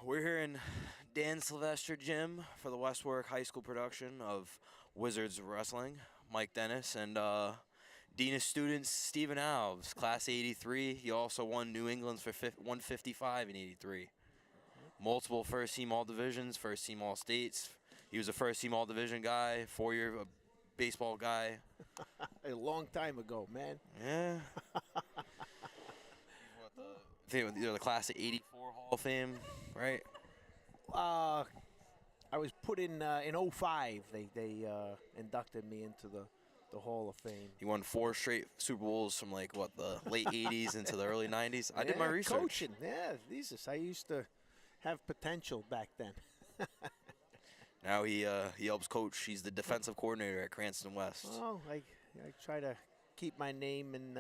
We're here in Dan Sylvester Gym for the Westwark High School production of Wizards Wrestling. Mike Dennis and Dean of Students Stephen Alves, Class 83. He also won New England's for 155 in 83. Multiple first-team All-Divisions, first-team All-States. He was a first-team All-Division guy, four-year baseball guy. A long time ago, man. Yeah. I think they're the Class of 84 Hall of Fame, right? I was put in 05. They inducted me into the Hall of Fame. He won 4 straight Super Bowls from the late 80s into the early 90s. I did my research. Coaching, yeah. Jesus, I used to have potential back then. Now he helps coach. He's the defensive coordinator at Cranston West. Oh, I try to keep my name in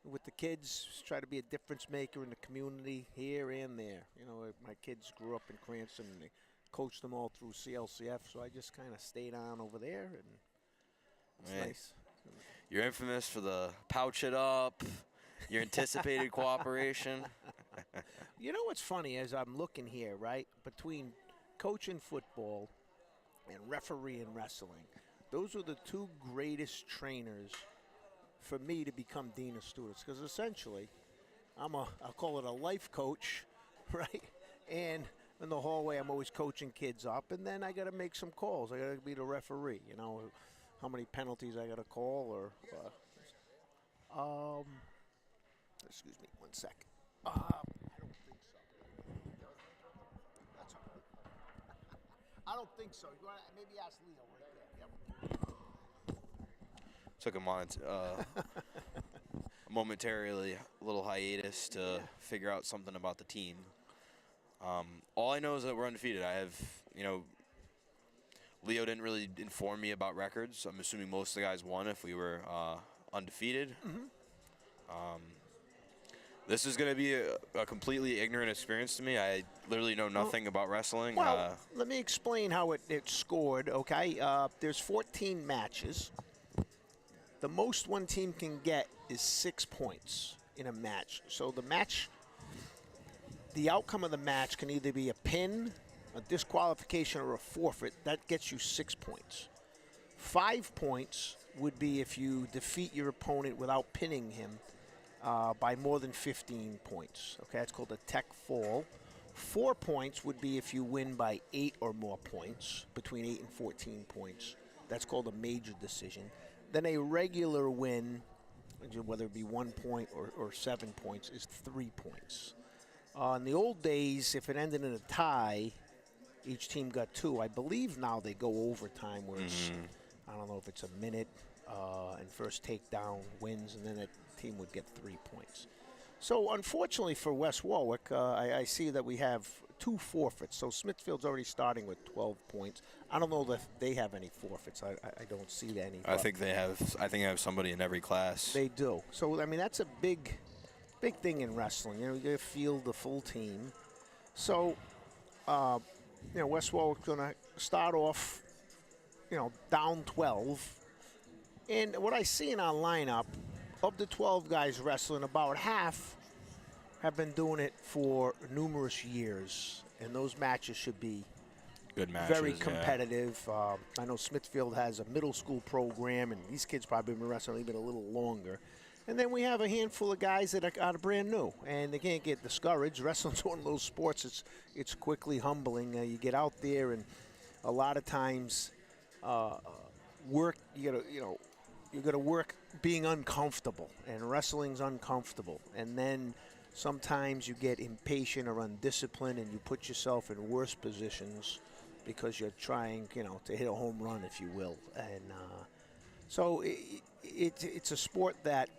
with the kids, try to be a difference maker in the community here and there. You know, my kids grew up in Cranston and they coached them all through CLCF, so I just kind of stayed on over there, and it's nice. You're infamous for the pouch it up, your anticipated cooperation. You know what's funny as I'm looking here, right, between coaching football and refereeing wrestling, those are the two greatest trainers for me to become dean of students, because essentially I'll call it a life coach, right? And in the hallway I'm always coaching kids up, and then I got to make some calls. I got to be the referee, you know, how many penalties I got to call, or excuse me, 1 second. I don't think so. That's all right. I don't think so. You want to maybe ask Leo right there. Yep. Took a momentarily a little hiatus to figure out something about the team. All I know is that we're undefeated. Leo didn't really inform me about records. I'm assuming most of the guys won if we were undefeated. Mm-hmm. This is going to be a completely ignorant experience to me. I literally know nothing about wrestling. Well, let me explain how it scored, okay? There's 14 matches. The most one team can get is 6 points in a match. So the outcome of the match can either be a pin, a disqualification, or a forfeit. That gets you 6 points. 5 points would be if you defeat your opponent without pinning him by more than 15 points. Okay, that's called a tech fall. 4 points would be if you win by 8 or more points, between 8 and 14 points. That's called a major decision. Then a regular win, whether it be 1 point or 7 points, is 3 points. In the old days, if it ended in a tie, each team got 2. I believe now they go overtime, where it's, I don't know if it's a minute, and first takedown wins, and then that team would get 3 points. So unfortunately for West Warwick, I see that we have 2 forfeits. So Smithfield's already starting with 12 points. I don't know if they have any forfeits. I don't see any. I think they have. I think I have somebody in every class. They do. So I mean, that's a big thing in wrestling. You know, you got to field the full team. So West Warwick's going to start off, down 12. And what I see in our lineup, of the 12 guys wrestling, about half have been doing it for numerous years, and those matches should be good matches, very competitive. Yeah. I know Smithfield has a middle school program, and these kids probably been wrestling even a little longer. And then we have a handful of guys that are brand new, and they can't get discouraged. Wrestling's one of those sports. It's quickly humbling. You get out there, and a lot of times work. You got to work being uncomfortable, and wrestling's uncomfortable. And then sometimes you get impatient or undisciplined, and you put yourself in worse positions because you're trying, to hit a home run, if you will. And so it's a sport that,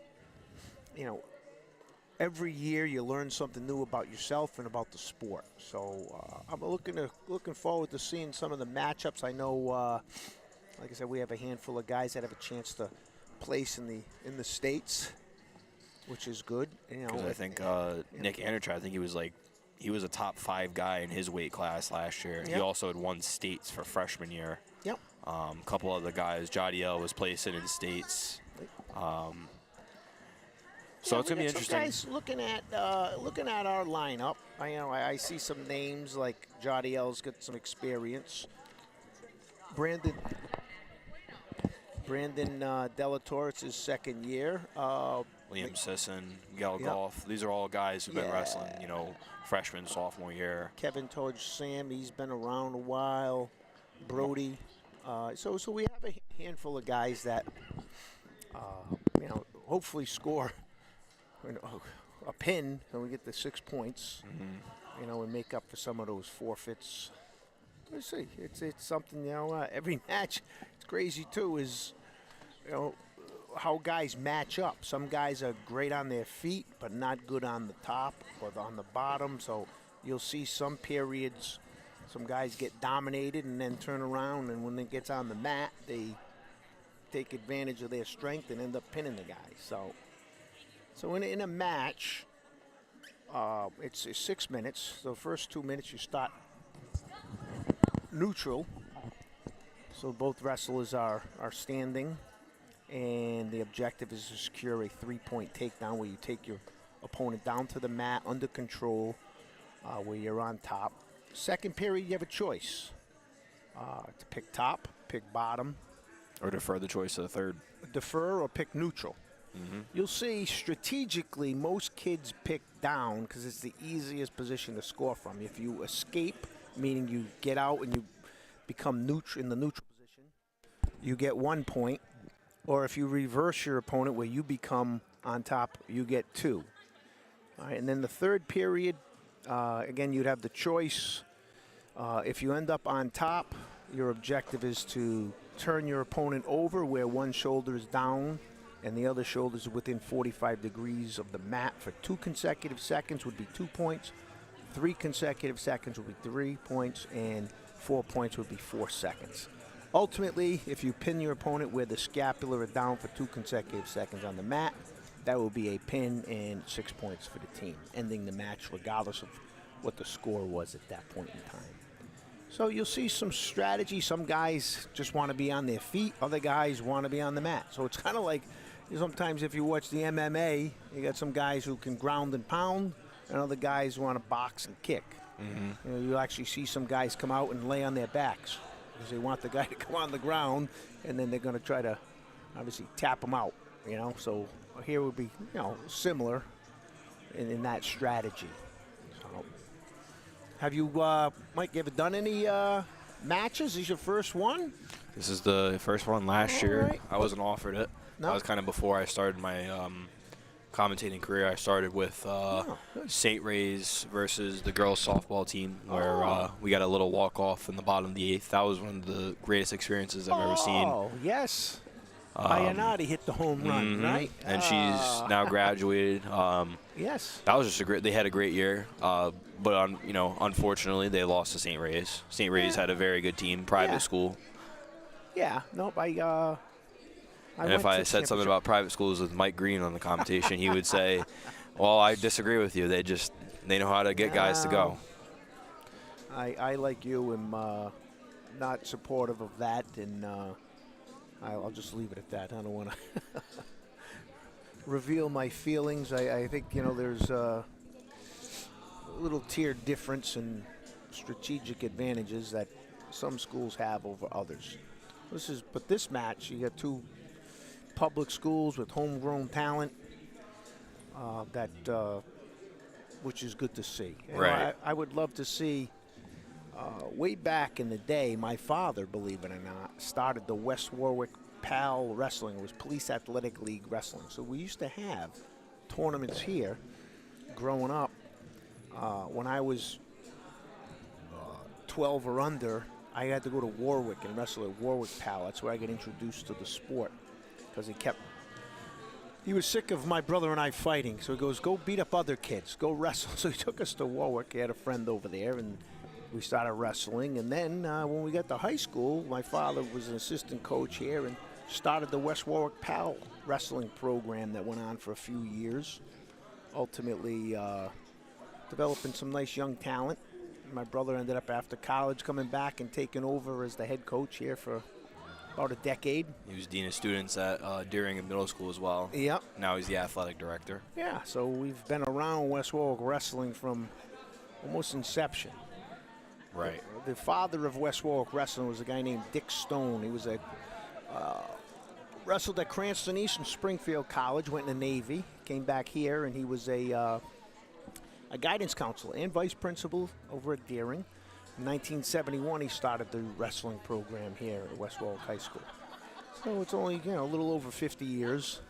every year you learn something new about yourself and about the sport. So I'm looking forward to seeing some of the matchups. I know, like I said, we have a handful of guys that have a chance to place in the States, which is good. Because I think Nick Andertry, I think he was a top 5 guy in his weight class last year. Yep. He also had won states for freshman year. Yep. A couple other guys, Jadiel was placing in states. So it's gonna be Some interesting. guys looking at our lineup. I see some names like Jadiel's got some experience. Brandon Delatorre, it's his second year. Liam Sisson, Miguel Yep. Goff. These are all guys who've been wrestling, freshman, sophomore year. Kevin Todge Sam, he's been around a while. Brody. So we have a handful of guys that, hopefully score a pin and we get the 6 points. And make up for some of those forfeits. Let's see. It's something, every match, it's crazy too, is, how guys match up. Some guys are great on their feet, but not good on the top or on the bottom. So you'll see some periods, some guys get dominated and then turn around, and when it gets on the mat, they take advantage of their strength and end up pinning the guy. So in a match, it's 6 minutes. So the first 2 minutes you start neutral. So both wrestlers are standing, and the objective is to secure a 3-point takedown where you take your opponent down to the mat under control, where you're on top. Second period, you have a choice to pick top, pick bottom, Or defer the choice to the third. defer, or pick neutral. You'll see strategically most kids pick down because it's the easiest position to score from. If you escape, meaning you get out and you become neutral in the neutral position, you get 1 point. Or if you reverse your opponent where you become on top, you get 2. All right, and then the third period, again, you'd have the choice. If you end up on top, your objective is to turn your opponent over where one shoulder is down and the other shoulder is within 45 degrees of the mat for 2 consecutive seconds would be 2 points. 3 consecutive seconds would be 3 points, and 4 points would be 4 seconds. Ultimately, if you pin your opponent where the scapula are down for 2 consecutive seconds on the mat, that will be a pin and 6 points for the team, ending the match regardless of what the score was at that point in time. So you'll see some strategy. Some guys just want to be on their feet. Other guys want to be on the mat. So it's kind of like sometimes if you watch the MMA, you got some guys who can ground and pound, and other guys who want to box and kick. You'll actually see some guys come out and lay on their backs because they want the guy to come on the ground, and then they're going to try to obviously tap him out. So here would be similar in that strategy. So, have you, Mike, ever done any matches? Is this your first one? This is the first one last year. right. I wasn't offered it. No? That was kind of before I started my commentating career. I started with good. St. Ray's versus the girls softball team, where we got a little walk-off in the bottom of the 8th. That was one of the greatest experiences I've ever seen. Oh, yes. Iannati hit the home run, right? And she's now graduated. Yes. That was just they had a great year. But unfortunately, they lost to St. Ray's. St. Ray's had a very good team, private school. Yeah. Nope. And if I said something about private schools with Mike Green on the commentation, he would say, "Well, I disagree with you. They know how to get guys to go." I like you, am not supportive of that, and I'll just leave it at that. I don't want to reveal my feelings. I think there's a little tier difference in strategic advantages that some schools have over others. But this match, you got 2 public schools with homegrown talent, which is good to see. Right. I would love to see. Way back in the day, my father, believe it or not, started the West Warwick PAL Wrestling. It was Police Athletic League Wrestling. So we used to have tournaments here growing up. When I was 12 or under, I had to go to Warwick and wrestle at Warwick PAL. That's where I got introduced to the sport, because he was sick of my brother and I fighting. So he goes, go beat up other kids, go wrestle. So he took us to Warwick. He had a friend over there, and we started wrestling. And then when we got to high school, my father was an assistant coach here and started the West Warwick PAL wrestling program that went on for a few years, ultimately developing some nice young talent. My brother ended up, after college, coming back and taking over as the head coach here for about a decade. He was dean of students at Deering Middle School as well. Yep. Now he's the athletic director. Yeah, so we've been around West Warwick wrestling from almost inception. Right. The father of West Warwick wrestling was a guy named Dick Stone. He was a wrestled at Cranston East and Springfield College, went in the Navy, came back here, and he was a guidance counselor and vice principal over at Deering. In 1971, he started the wrestling program here at West Warwick High School. So it's only, a little over 50 years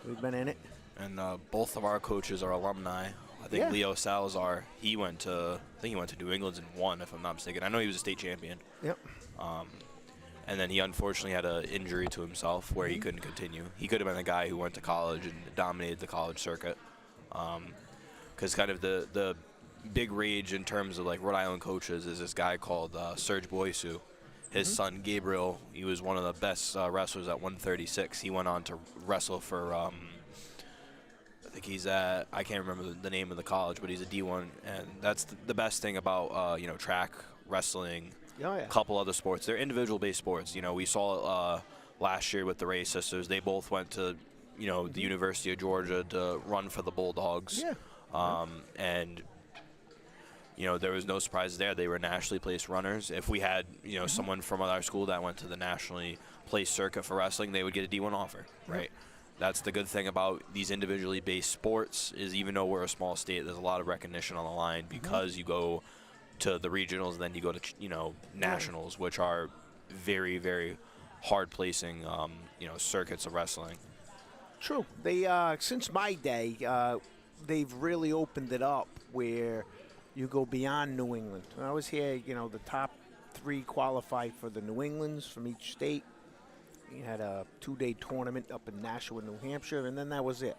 we've been in it. And both of our coaches are alumni. I think Leo Salazar, he went to New England and won, if I'm not mistaken. I know he was a state champion. Yep. And then he unfortunately had an injury to himself where he couldn't continue. He could have been the guy who went to college and dominated the college circuit. Because kind of the big rage in terms of like Rhode Island coaches is this guy called Serge Boisu. His son Gabriel, he was one of the best wrestlers at 136. He went on to wrestle for, I think he's at, I can't remember the name of the college, but he's a D1. And that's the best thing about, track, wrestling, a couple other sports. They're individual-based sports. We saw it last year with the Ray sisters. They both went to, the University of Georgia to run for the Bulldogs. Yeah. And there was no surprise there. They were nationally placed runners. If we had, someone from our school that went to the nationally placed circuit for wrestling, they would get a D1 offer, right? That's the good thing about these individually based sports is even though we're a small state, there's a lot of recognition on the line because you go to the regionals and then you go to, nationals, which are very, very hard placing, circuits of wrestling. True. They, since my day, they've really opened it up where you go beyond New England. When I was here, the top 3 qualified for the New Englands from each state. You had a 2-day tournament up in Nashua, New Hampshire, and then that was it.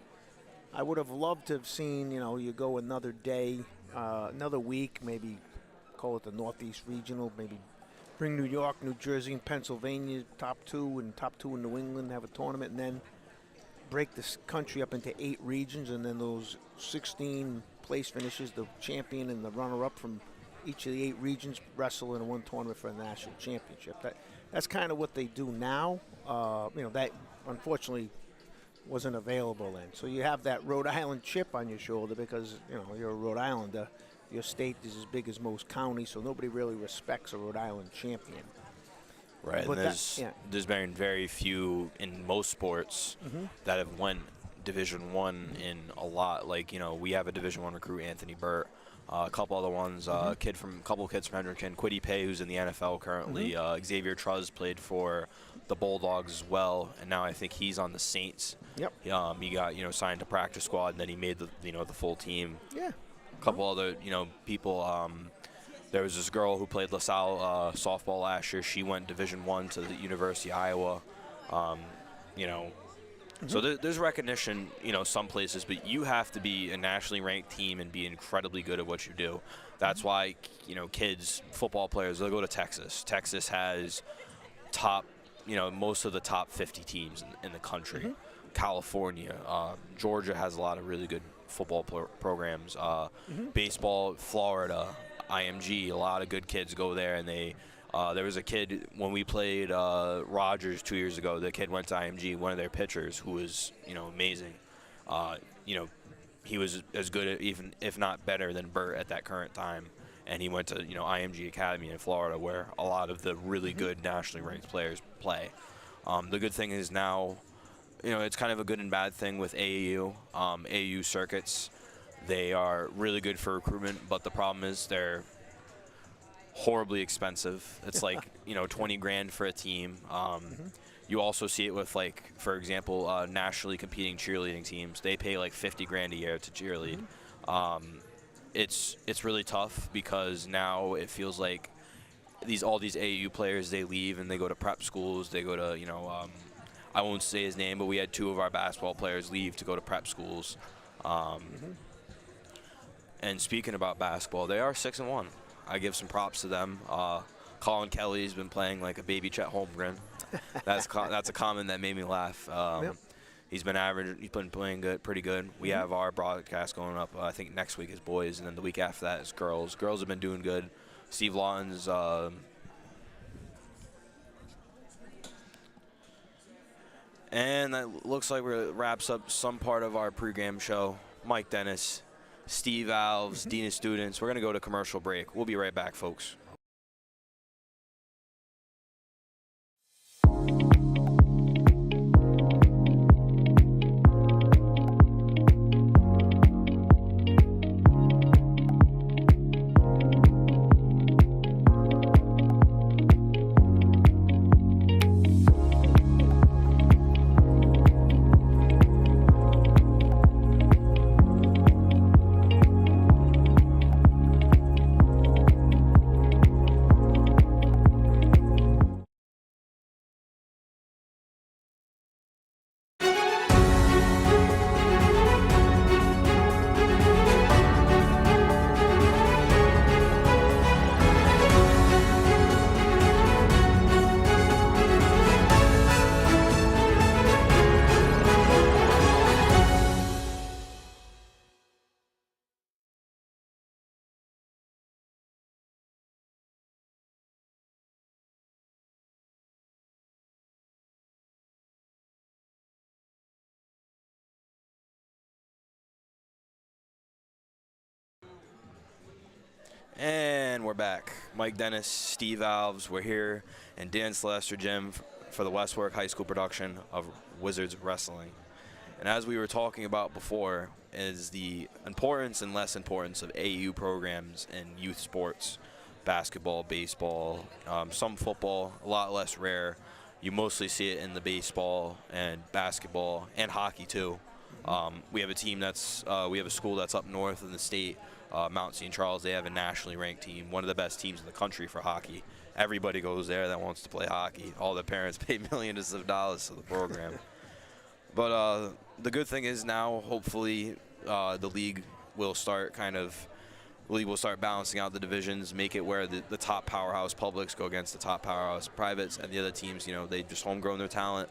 I would have loved to have seen, you go another day, another week, maybe call it the Northeast Regional, maybe bring New York, New Jersey, and Pennsylvania top 2 and top 2 in New England, have a tournament, and then break this country up into 8 regions, and then those 16 place finishes, the champion and the runner-up from each of the 8 regions wrestle in one tournament for a national championship. That's kind of what they do now. That unfortunately wasn't available then. So you have that Rhode Island chip on your shoulder because, you're a Rhode Islander. Your state is as big as most counties, so nobody really respects a Rhode Island champion. Right, but and there's been very few in most sports that have won Division One in a lot. Like, we have a Division One recruit, Anthony Burt. A couple other ones, a couple kids from Hendricken, Quiddy Pay, who's in the NFL currently. Xavier Truz played for the Bulldogs as well, and now I think he's on the Saints. Yep. He got signed to practice squad, and then he made the the full team. Yeah. A couple other people. There was this girl who played LaSalle softball last year. She went Division I to the University of Iowa. So there's recognition, some places, but you have to be a nationally ranked team and be incredibly good at what you do. That's why, kids, football players, they'll go to Texas. Texas has top, most of the top 50 teams in the country. California, Georgia has a lot of really good football programs. Baseball, Florida, IMG, a lot of good kids go there, and there was a kid when we played Rogers 2 years ago. The kid went to IMG, one of their pitchers, who was amazing. He was as good, even if not better, than Burt at that current time. And he went to IMG Academy in Florida, where a lot of the really good nationally ranked players play. The good thing is now, it's kind of a good and bad thing with AAU. AAU circuits, they are really good for recruitment, but the problem is they're horribly expensive. It's like 20 grand for a team. You also see it with, like, for example, nationally competing cheerleading teams. They pay like 50 grand a year to cheerlead. It's really tough because now it feels like all these AAU players, they leave and they go to prep schools. They go to I won't say his name, but we had 2 of our basketball players leave to go to prep schools. And speaking about basketball, they are 6-1. I give some props to them. Colin Kelly's been playing like a baby Chet Holmgren. That's a comment that made me laugh. He's been playing good, pretty good. We have our broadcast going up. I think next week is boys, and then the week after that is girls. Girls have been doing good. Steve Lawton's And that looks like it wraps up some part of our pregame show. Mike Dennis, Steve Alves, Dean of Students. We're going to go to commercial break. We'll be right back, folks. And we're back. Mike Dennis, Steve Alves, we're here, and Dan Sylvester Jim for the Westwork High School production of Wizards Wrestling. And as we were talking about before, is the importance and less importance of AAU programs in youth sports, basketball, baseball, some football, a lot less rare. You mostly see it in the baseball and basketball and hockey too. We have a team we have a school that's up north in the state, Mount St. Charles. They have a nationally ranked team, one of the best teams in the country for hockey. Everybody goes there that wants to play hockey. All the parents pay millions of dollars to the program. But the good thing is now, hopefully, the league will start balancing out the divisions, make it where the top powerhouse publics go against the top powerhouse privates, and the other teams, they just homegrown their talent.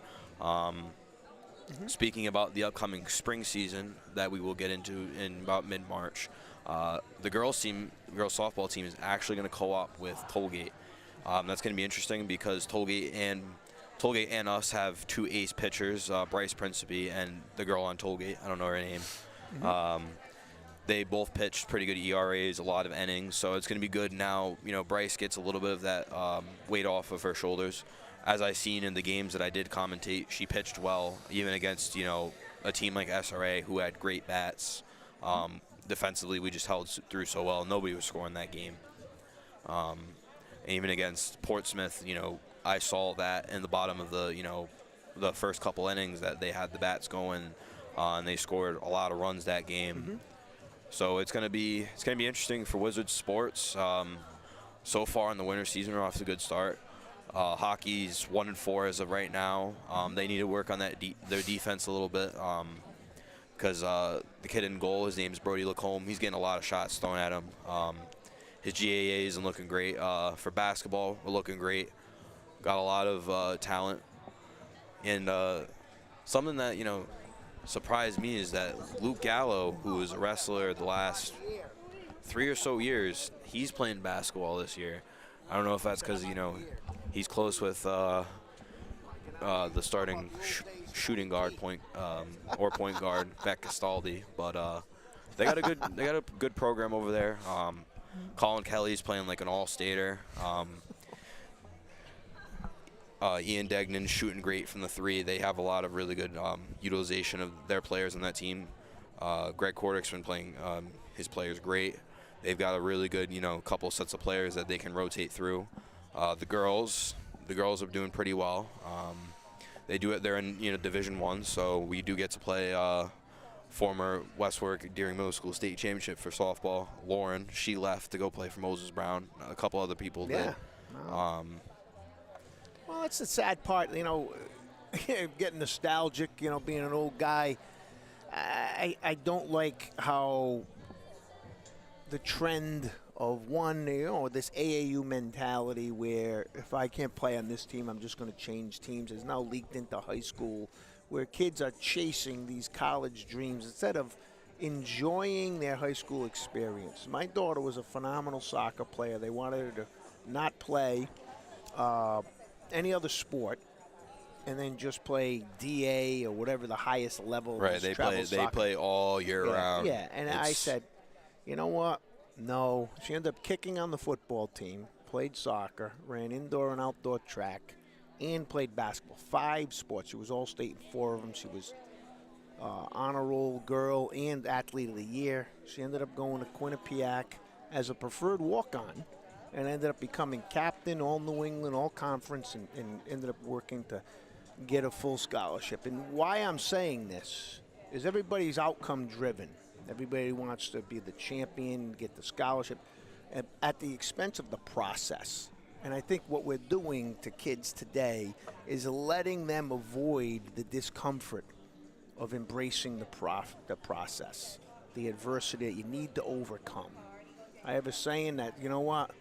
Speaking about the upcoming spring season that we will get into in about mid-March, the girls softball team is actually going to co-op with Tollgate. That's going to be interesting because Tollgate and us have two ace pitchers, Bryce Principe and the girl on Tollgate. I don't know her name. They both pitched pretty good ERAs, a lot of innings, so it's going to be good now. Bryce gets a little bit of that weight off of her shoulders. As I seen in the games that I did commentate, she pitched well, even against a team like SRA who had great bats. Defensively, we just held through so well. Nobody was scoring that game. And even against Portsmouth, I saw that in the bottom of the first couple innings that they had the bats going, and they scored a lot of runs that game. So it's gonna be interesting for Wizards sports. So far in the winter season, we're off to a good start. Hockey's 1-4 as of right now. They need to work on that their defense a little bit, because the kid in goal, his name's Brody Lacombe. He's getting a lot of shots thrown at him. His GAA isn't looking great. For basketball, we're looking great. Got a lot of talent. And something that, surprised me is that Luke Gallo, who was a wrestler the last 3 or so years, he's playing basketball this year. I don't know if that's because, he's close with the starting shooting guard point guard, Beck Castaldi. But they got a good program over there. Colin Kelly's playing like an all-stater. Ian Degnan's shooting great from the three. They have a lot of really good utilization of their players on that team. Greg Kordick's been playing his players great. They've got a really good, couple sets of players that they can rotate through. The girls are doing pretty well. They're in Division I, so we do get to play former Westwork Deering Middle School State Championship for softball. Lauren, she left to go play for Moses Brown. A couple other people did. Wow. Well, that's the sad part, getting nostalgic, being an old guy. I don't like how the trend of this AAU mentality where if I can't play on this team, I'm just going to change teams, is now leaked into high school, where kids are chasing these college dreams instead of enjoying their high school experience. My daughter was a phenomenal soccer player. They wanted her to not play any other sport, and then just play DA or whatever the highest level of Right, this they travel soccer. play all year round. Yeah, and I said, you know what? No. She ended up kicking on the football team, played soccer, ran indoor and outdoor track, and played basketball. 5 sports. She was all-state in 4 of them. She was honor roll girl and athlete of the year. She ended up going to Quinnipiac as a preferred walk-on and ended up becoming captain, all New England, all conference, and ended up working to get a full scholarship. And why I'm saying this is everybody's outcome driven. Everybody wants to be the champion, get the scholarship, at the expense of the process. And I think what we're doing to kids today is letting them avoid the discomfort of embracing the process, the adversity that you need to overcome. I have a saying that, you know what,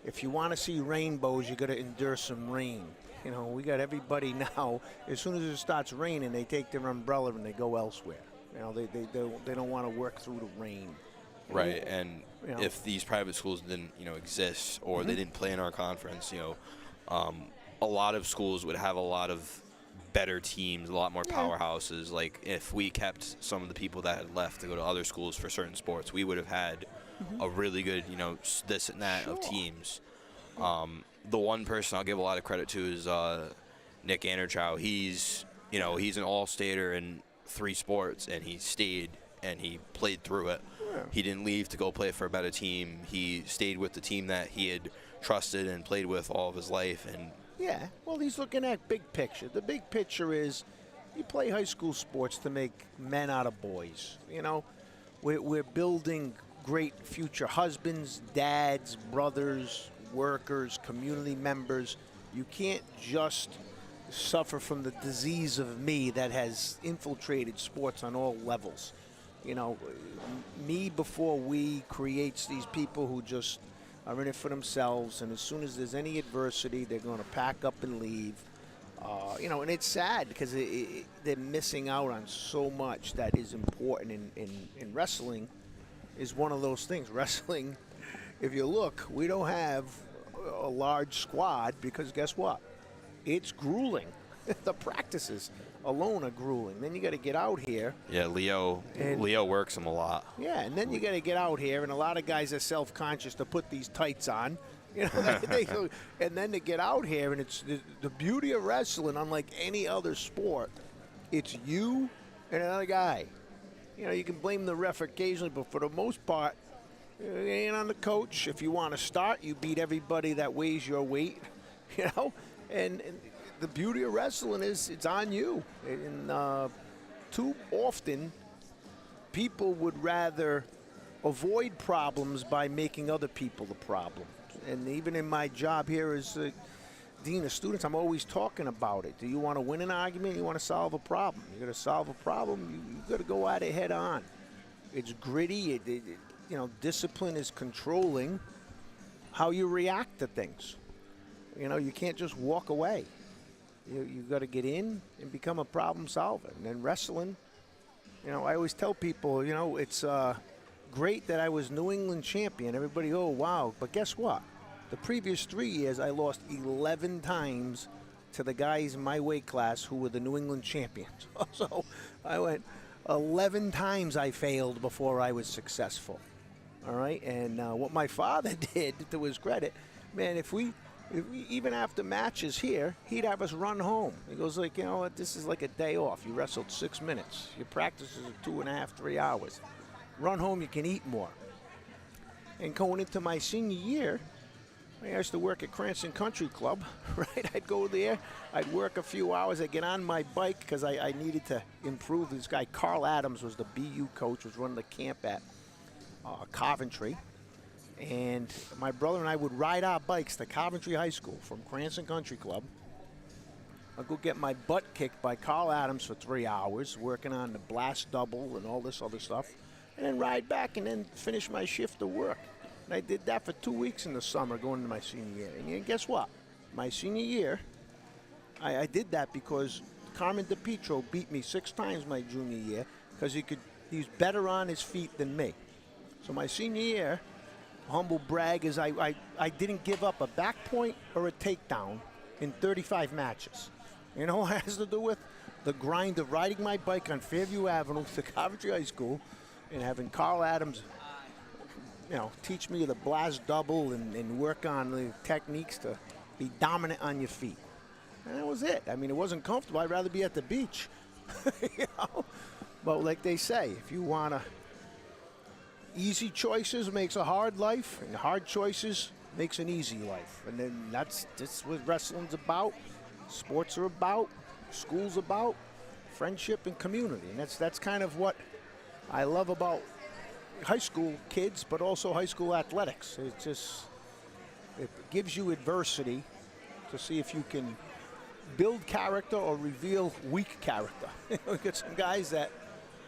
if you want to see rainbows, you got to endure some rain. You know, we got everybody now, as soon as it starts raining, they take their umbrella and they go elsewhere. You know, they don't want to work through the rain. Right, and you know, if these private schools didn't, exist or they didn't play in our conference, a lot of schools would have a lot of better teams, a lot more powerhouses. Like if we kept some of the people that had left to go to other schools for certain sports, we would have had a really good, this and that of teams. The one person I'll give a lot of credit to is Nick Anderchow. He's an all-stater in 3 sports, and he stayed and he played through it. Yeah. He didn't leave to go play for a better team. He stayed with the team that he had trusted and played with all of his life. And yeah, well, he's looking at big picture. The big picture is you play high school sports to make men out of boys. We're building great future husbands, dads, brothers, workers, community members. You can't just suffer from the disease of me that has infiltrated sports on all levels. Me before we creates these people who just are in it for themselves, and as soon as there's any adversity, they're going to pack up and leave. And it's sad because they're missing out on so much that is important in wrestling. Is one of those things. Wrestling, if you look, we don't have a large squad because guess what? It's grueling. The practices alone are grueling. Then you got to get out here. Yeah, Leo works him a lot. Yeah, and then you got to get out here, and a lot of guys are self-conscious to put these tights on. And then to get out here, and it's the beauty of wrestling, unlike any other sport, it's you and another guy. You can blame the ref occasionally, but for the most part, it ain't on the coach. If you want to start, you beat everybody that weighs your weight, and the beauty of wrestling is it's on you. And too often, people would rather avoid problems by making other people the problem. And even in my job here as dean of students, I'm always talking about it. Do you want to win an argument? You want to solve a problem? You're going to solve a problem, you got to go at it head on. It's gritty. Discipline is controlling how you react to things. You can't just walk away. You got to get in and become a problem solver. And then wrestling, I always tell people, it's great that I was New England champion. Everybody, oh, wow. But guess what? The previous 3 years, I lost 11 times to the guys in my weight class who were the New England champions. So I went 11 times I failed before I was successful. All right? And what my father did, to his credit, man, if we even after matches here, he'd have us run home. He goes like, this is like a day off. You wrestled 6 minutes. Your practice is 2.5, 3 hours. Run home, you can eat more. And going into my senior year, I used to work at Cranston Country Club, right? I'd go there, I'd work a few hours, I'd get on my bike because I needed to improve. This guy, Carl Adams, was the BU coach, was running the camp at Coventry. And my brother and I would ride our bikes to Coventry High School from Cranston Country Club. I'd go get my butt kicked by Carl Adams for 3 hours, working on the blast double and all this other stuff, and then ride back and then finish my shift of work. And I did that for 2 weeks in the summer going into my senior year. And guess what? My senior year, I did that because Carmen DePietro beat me 6 times my junior year because he's better on his feet than me. So my senior year, humble brag is I didn't give up a back point or a takedown in 35 matches. You know what it has to do with? The grind of riding my bike on Fairview Avenue to Coventry High School and having Carl Adams, teach me the blast double and work on the techniques to be dominant on your feet. And that was it. I mean, it wasn't comfortable. I'd rather be at the beach. But like they say, if you want to, easy choices makes a hard life, and hard choices makes an easy life. And then that's what wrestling's about, sports are about, school's about, friendship and community. And that's kind of what I love about high school kids, but also high school athletics. It gives you adversity to see if you can build character or reveal weak character. You get some guys that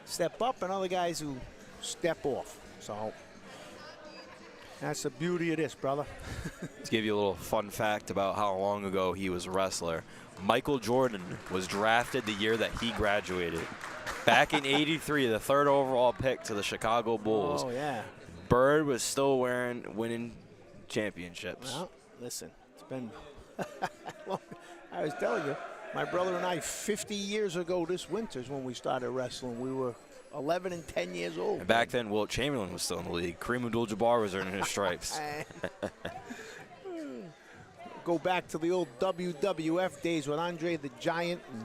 step up and other guys who step off. So that's the beauty of this, brother. To give you a little fun fact about how long ago he was a wrestler, Michael Jordan was drafted the year that he graduated. Back in '83, the 3rd overall pick to the Chicago Bulls. Oh, yeah. Bird was still winning championships. Well, listen, it's been well, I was telling you, my brother and I, 50 years ago this winter is when we started wrestling. We were 11 and 10 years old. And back then, Wilt Chamberlain was still in the league. Kareem Abdul-Jabbar was earning his stripes. Go back to the old WWF days with Andre the Giant and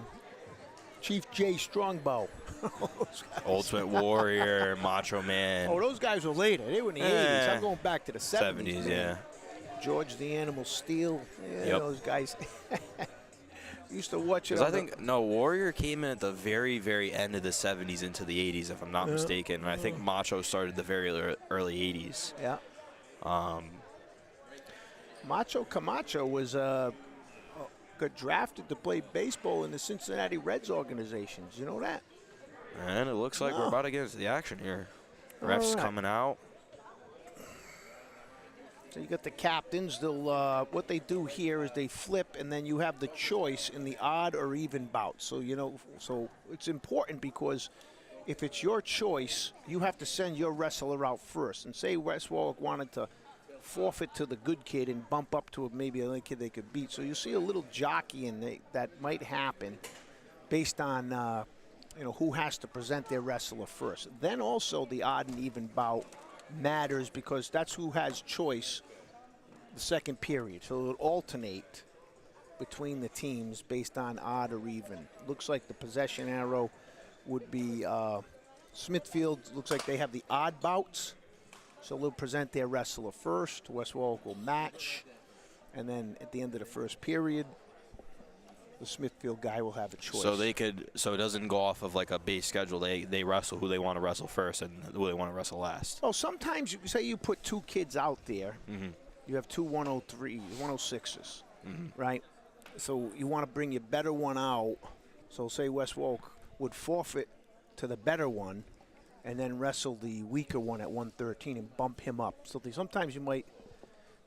Chief Jay Strongbow. Ultimate Warrior, Macho Man. Oh, those guys were later. They were in the 80s. I'm going back to the 70s. Yeah. George the Animal Steel. Yeah, Yep. those guys. Used to watch it. I think, Warrior came in at the very, very end of the 70s into the 80s, if I'm not mistaken. And I think Macho started the very early 80s. Yeah. Macho Camacho was got drafted to play baseball in the Cincinnati Reds organizations. You know that? And it looks like we're about to get into the action here. Refs coming out. So you got the captains. They'll what they do here is they flip, and then you have the choice in the odd or even bout. So so it's important because if it's your choice, you have to send your wrestler out first. And say Wes Warwick wanted to forfeit to the good kid and bump up to maybe another kid they could beat. So you see a little jockeying that might happen based on who has to present their wrestler first. Then also the odd and even bout matters because that's who has choice the second period. So it'll alternate between the teams based on odd or even. Looks like the possession arrow would be Smithfield. Looks like they have the odd bouts. So they'll present their wrestler first. West Warwick will match. And then at the end of the first period, the Smithfield guy will have a choice. So it doesn't go off of like a base schedule. They wrestle who they want to wrestle first and who they want to wrestle last. Oh, sometimes say you put two kids out there. You have two 103, 106s, right? So you want to bring your better one out. So say West Warwick would forfeit to the better one and then wrestle the weaker one at 113 and bump him up. So sometimes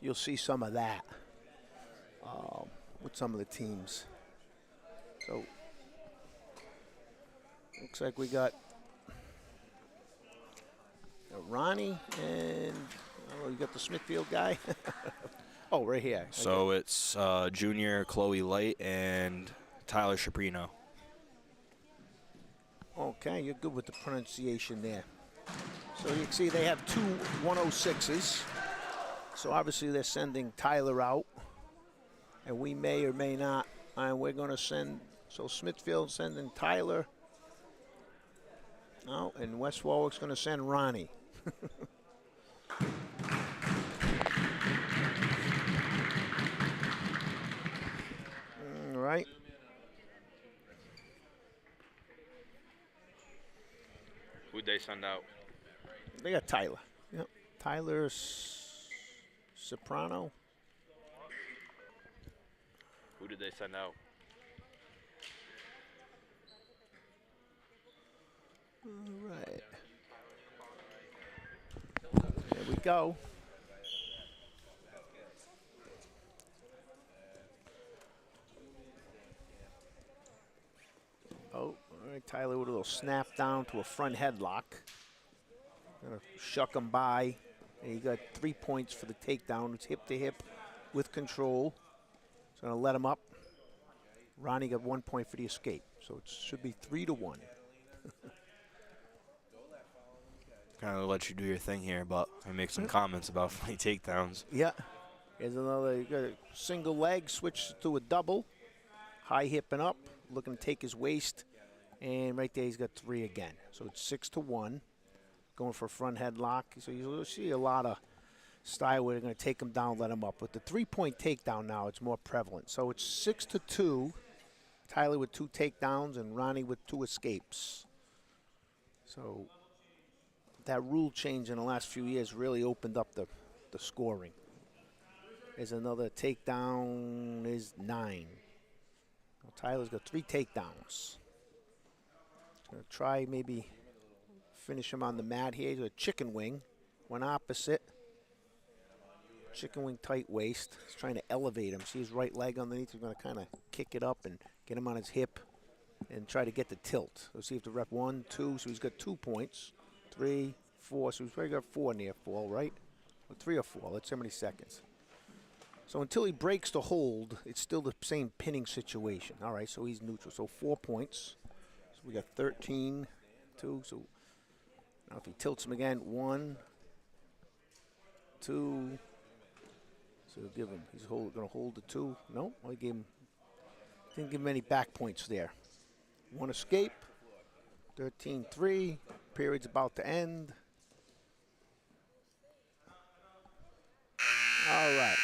you'll see some of that with some of the teams. So looks like we got Ronnie and you got the Smithfield guy. Oh, right here. So it's Junior Chloe Light and Tyler Shaprino. Okay, you're good with the pronunciation there. So you can see they have two 106s. So obviously they're sending Tyler out. And we may or may not. And we're going to send, so Smithfield sending Tyler. Oh, and West Warwick's going to send Ronnie. All right. Who'd they send out? They got Tyler. Yep. Tyler Soprano. Who did they send out? All right. There we go. Oh, all right, Tyler with a little snap down to a front headlock. Gonna shuck him by. And he got 3 points for the takedown. It's hip to hip with control. It's gonna let him up. Ronnie got 1 point for the escape, so it should be 3-1. Kind of let you do your thing here, but I make some comments about funny takedowns. Yeah. Here's another, you got a single leg, switch to a double. High hip and up, looking to take his waist. And right there, he's got 3 again. So it's 6-1. Going for a front headlock. So you'll see a lot of style where they're going to take him down, let him up. With the 3-point takedown now, it's more prevalent. So it's 6-2. Tyler with 2 takedowns and Ronnie with 2 escapes. So that rule change in the last few years really opened up the scoring. There's another takedown, is 9. Well, Tyler's got 3 takedowns. Gonna try maybe finish him on the mat here. He's a chicken wing. One opposite. Chicken wing tight waist. He's trying to elevate him. See his right leg underneath. He's going to kind of kick it up and get him on his hip and try to get the tilt. Let's see if the rep 1, 2. So he's got 2 points. 3, 4. So he's probably got 4 near fall, right? Or 3 or 4. Let's see how many seconds. So until he breaks the hold, it's still the same pinning situation. All right, so he's neutral. So 4 points. So we got 13, 2. So now if he tilts him again, 1, 2. So give him, he's going to hold the 2. No, I gave him, didn't give him any back points there. 1 escape, 13-3. Period's about to end. All right.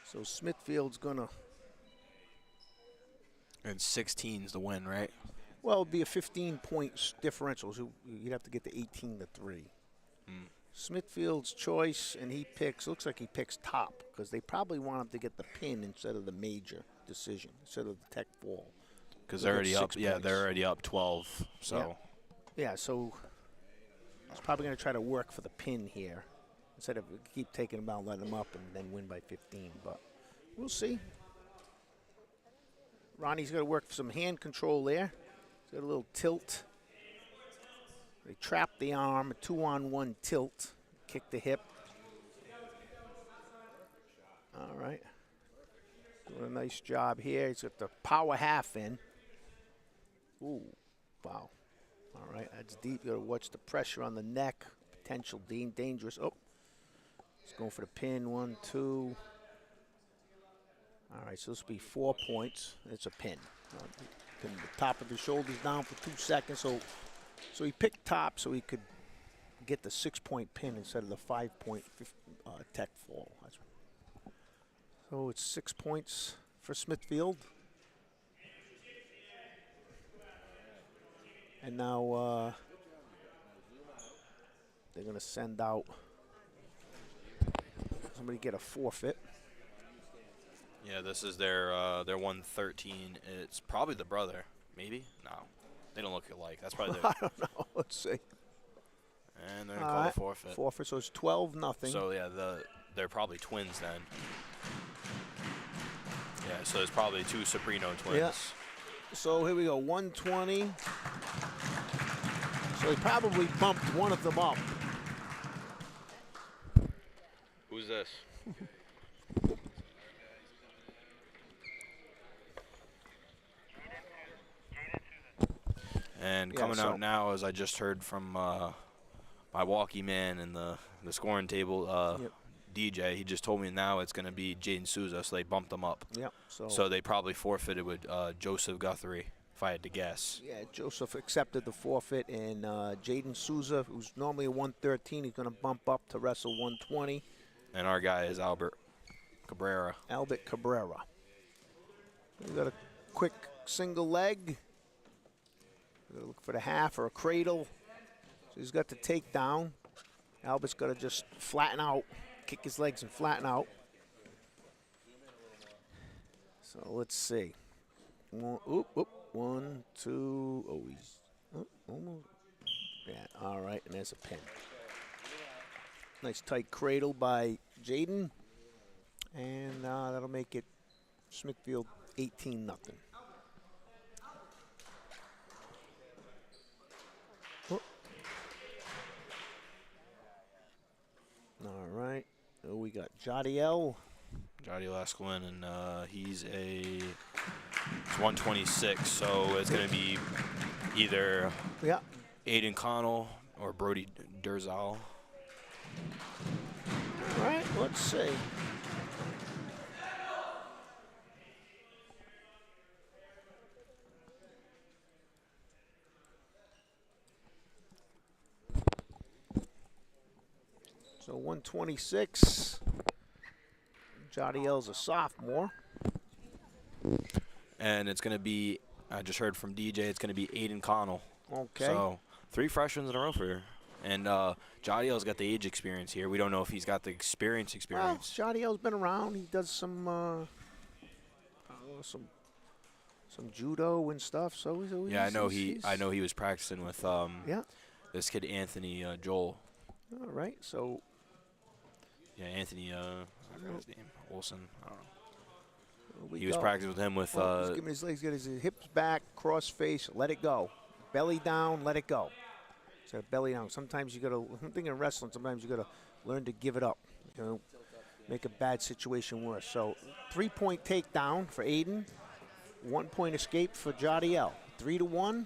So Smithfield's going to. And 16's the win, right? Well, it would be a 15-point differential. So you'd have to get to 18-3. Smithfield's choice, and he picks, looks like he picks top, because they probably want him to get the pin instead of the major decision, instead of the tech fall. Because they're already up, yeah, they're already up 12, so. Yeah, so he's probably going to try to work for the pin here, instead of keep taking him out, letting him up, and then win by 15, but we'll see. Ronnie's got to work for some hand control there. He's got a little tilt. They trap the arm, a 2-on-1 tilt, kick the hip. All right. Doing a nice job here. He's got the power half in. Ooh, wow. All right, that's deep. You got to watch the pressure on the neck. Potential dangerous. Oh, he's going for the pin. 1, 2. All right, so this will be 4 points. It's a pin. Pin the top of his shoulders down for 2 seconds. So he picked top so he could get the 6-point pin instead of the 5-point tech fall. So it's 6 points for Smithfield. And now they're going to send out somebody get a forfeit. Yeah, this is their 113. It's probably the brother, maybe? No. They don't look alike. That's probably their. I don't know. Let's see. And they're going to call a forfeit. Forfeit, so it's 12-0. So, yeah, they're probably twins then. Yeah, so there's probably 2 Soprano twins. Yeah. So here we go, 120. So he probably bumped one of them up. Who's this? And coming out now, as I just heard from my walkie man in the scoring table, DJ, he just told me now it's going to be Jaden Souza, so they bumped him up. Yep. So they probably forfeited with Joseph Guthrie, if I had to guess. Yeah, Joseph accepted the forfeit, and Jaden Souza, who's normally a 113, he's going to bump up to wrestle 120. And our guy is Albert Cabrera. Albert Cabrera. We got a quick single leg. Look for the half or a cradle. So he's got the takedown. Albert's got to just flatten out, kick his legs and flatten out. So let's see. 1, 2. Oh, he's almost. Yeah, all right, and there's a pin. Nice tight cradle by Jaden. And that'll make it Smithfield 18-0. All right. Oh, we got Jadiel Jody Lasklin, and he's it's 126, so it's going to be either Aiden Connell or Brody Derzal. All right, let's see. So 126. Jadiel's a sophomore. And it's going to be, I just heard from DJ, it's going to be Aiden Connell. Okay. So 3 freshmen in a row for here. And Jadiel's got the age experience here. We don't know if he's got the experience. Well, Jadiel's been around. He does some judo and stuff. So he's, yeah, I know he was practicing with this kid Anthony Joel. All right, so. Yeah, Anthony. I forgot his name. Olson. I don't know. He go. was practicing with him with. He's giving his legs, get his hips back, cross face, let it go, belly down, let it go. So belly down. Sometimes you gotta. I'm thinking wrestling. Sometimes you gotta learn to give it up. You know, make a bad situation worse. So 3-point takedown for Aiden. 1-point escape for Jadiel. 3-1.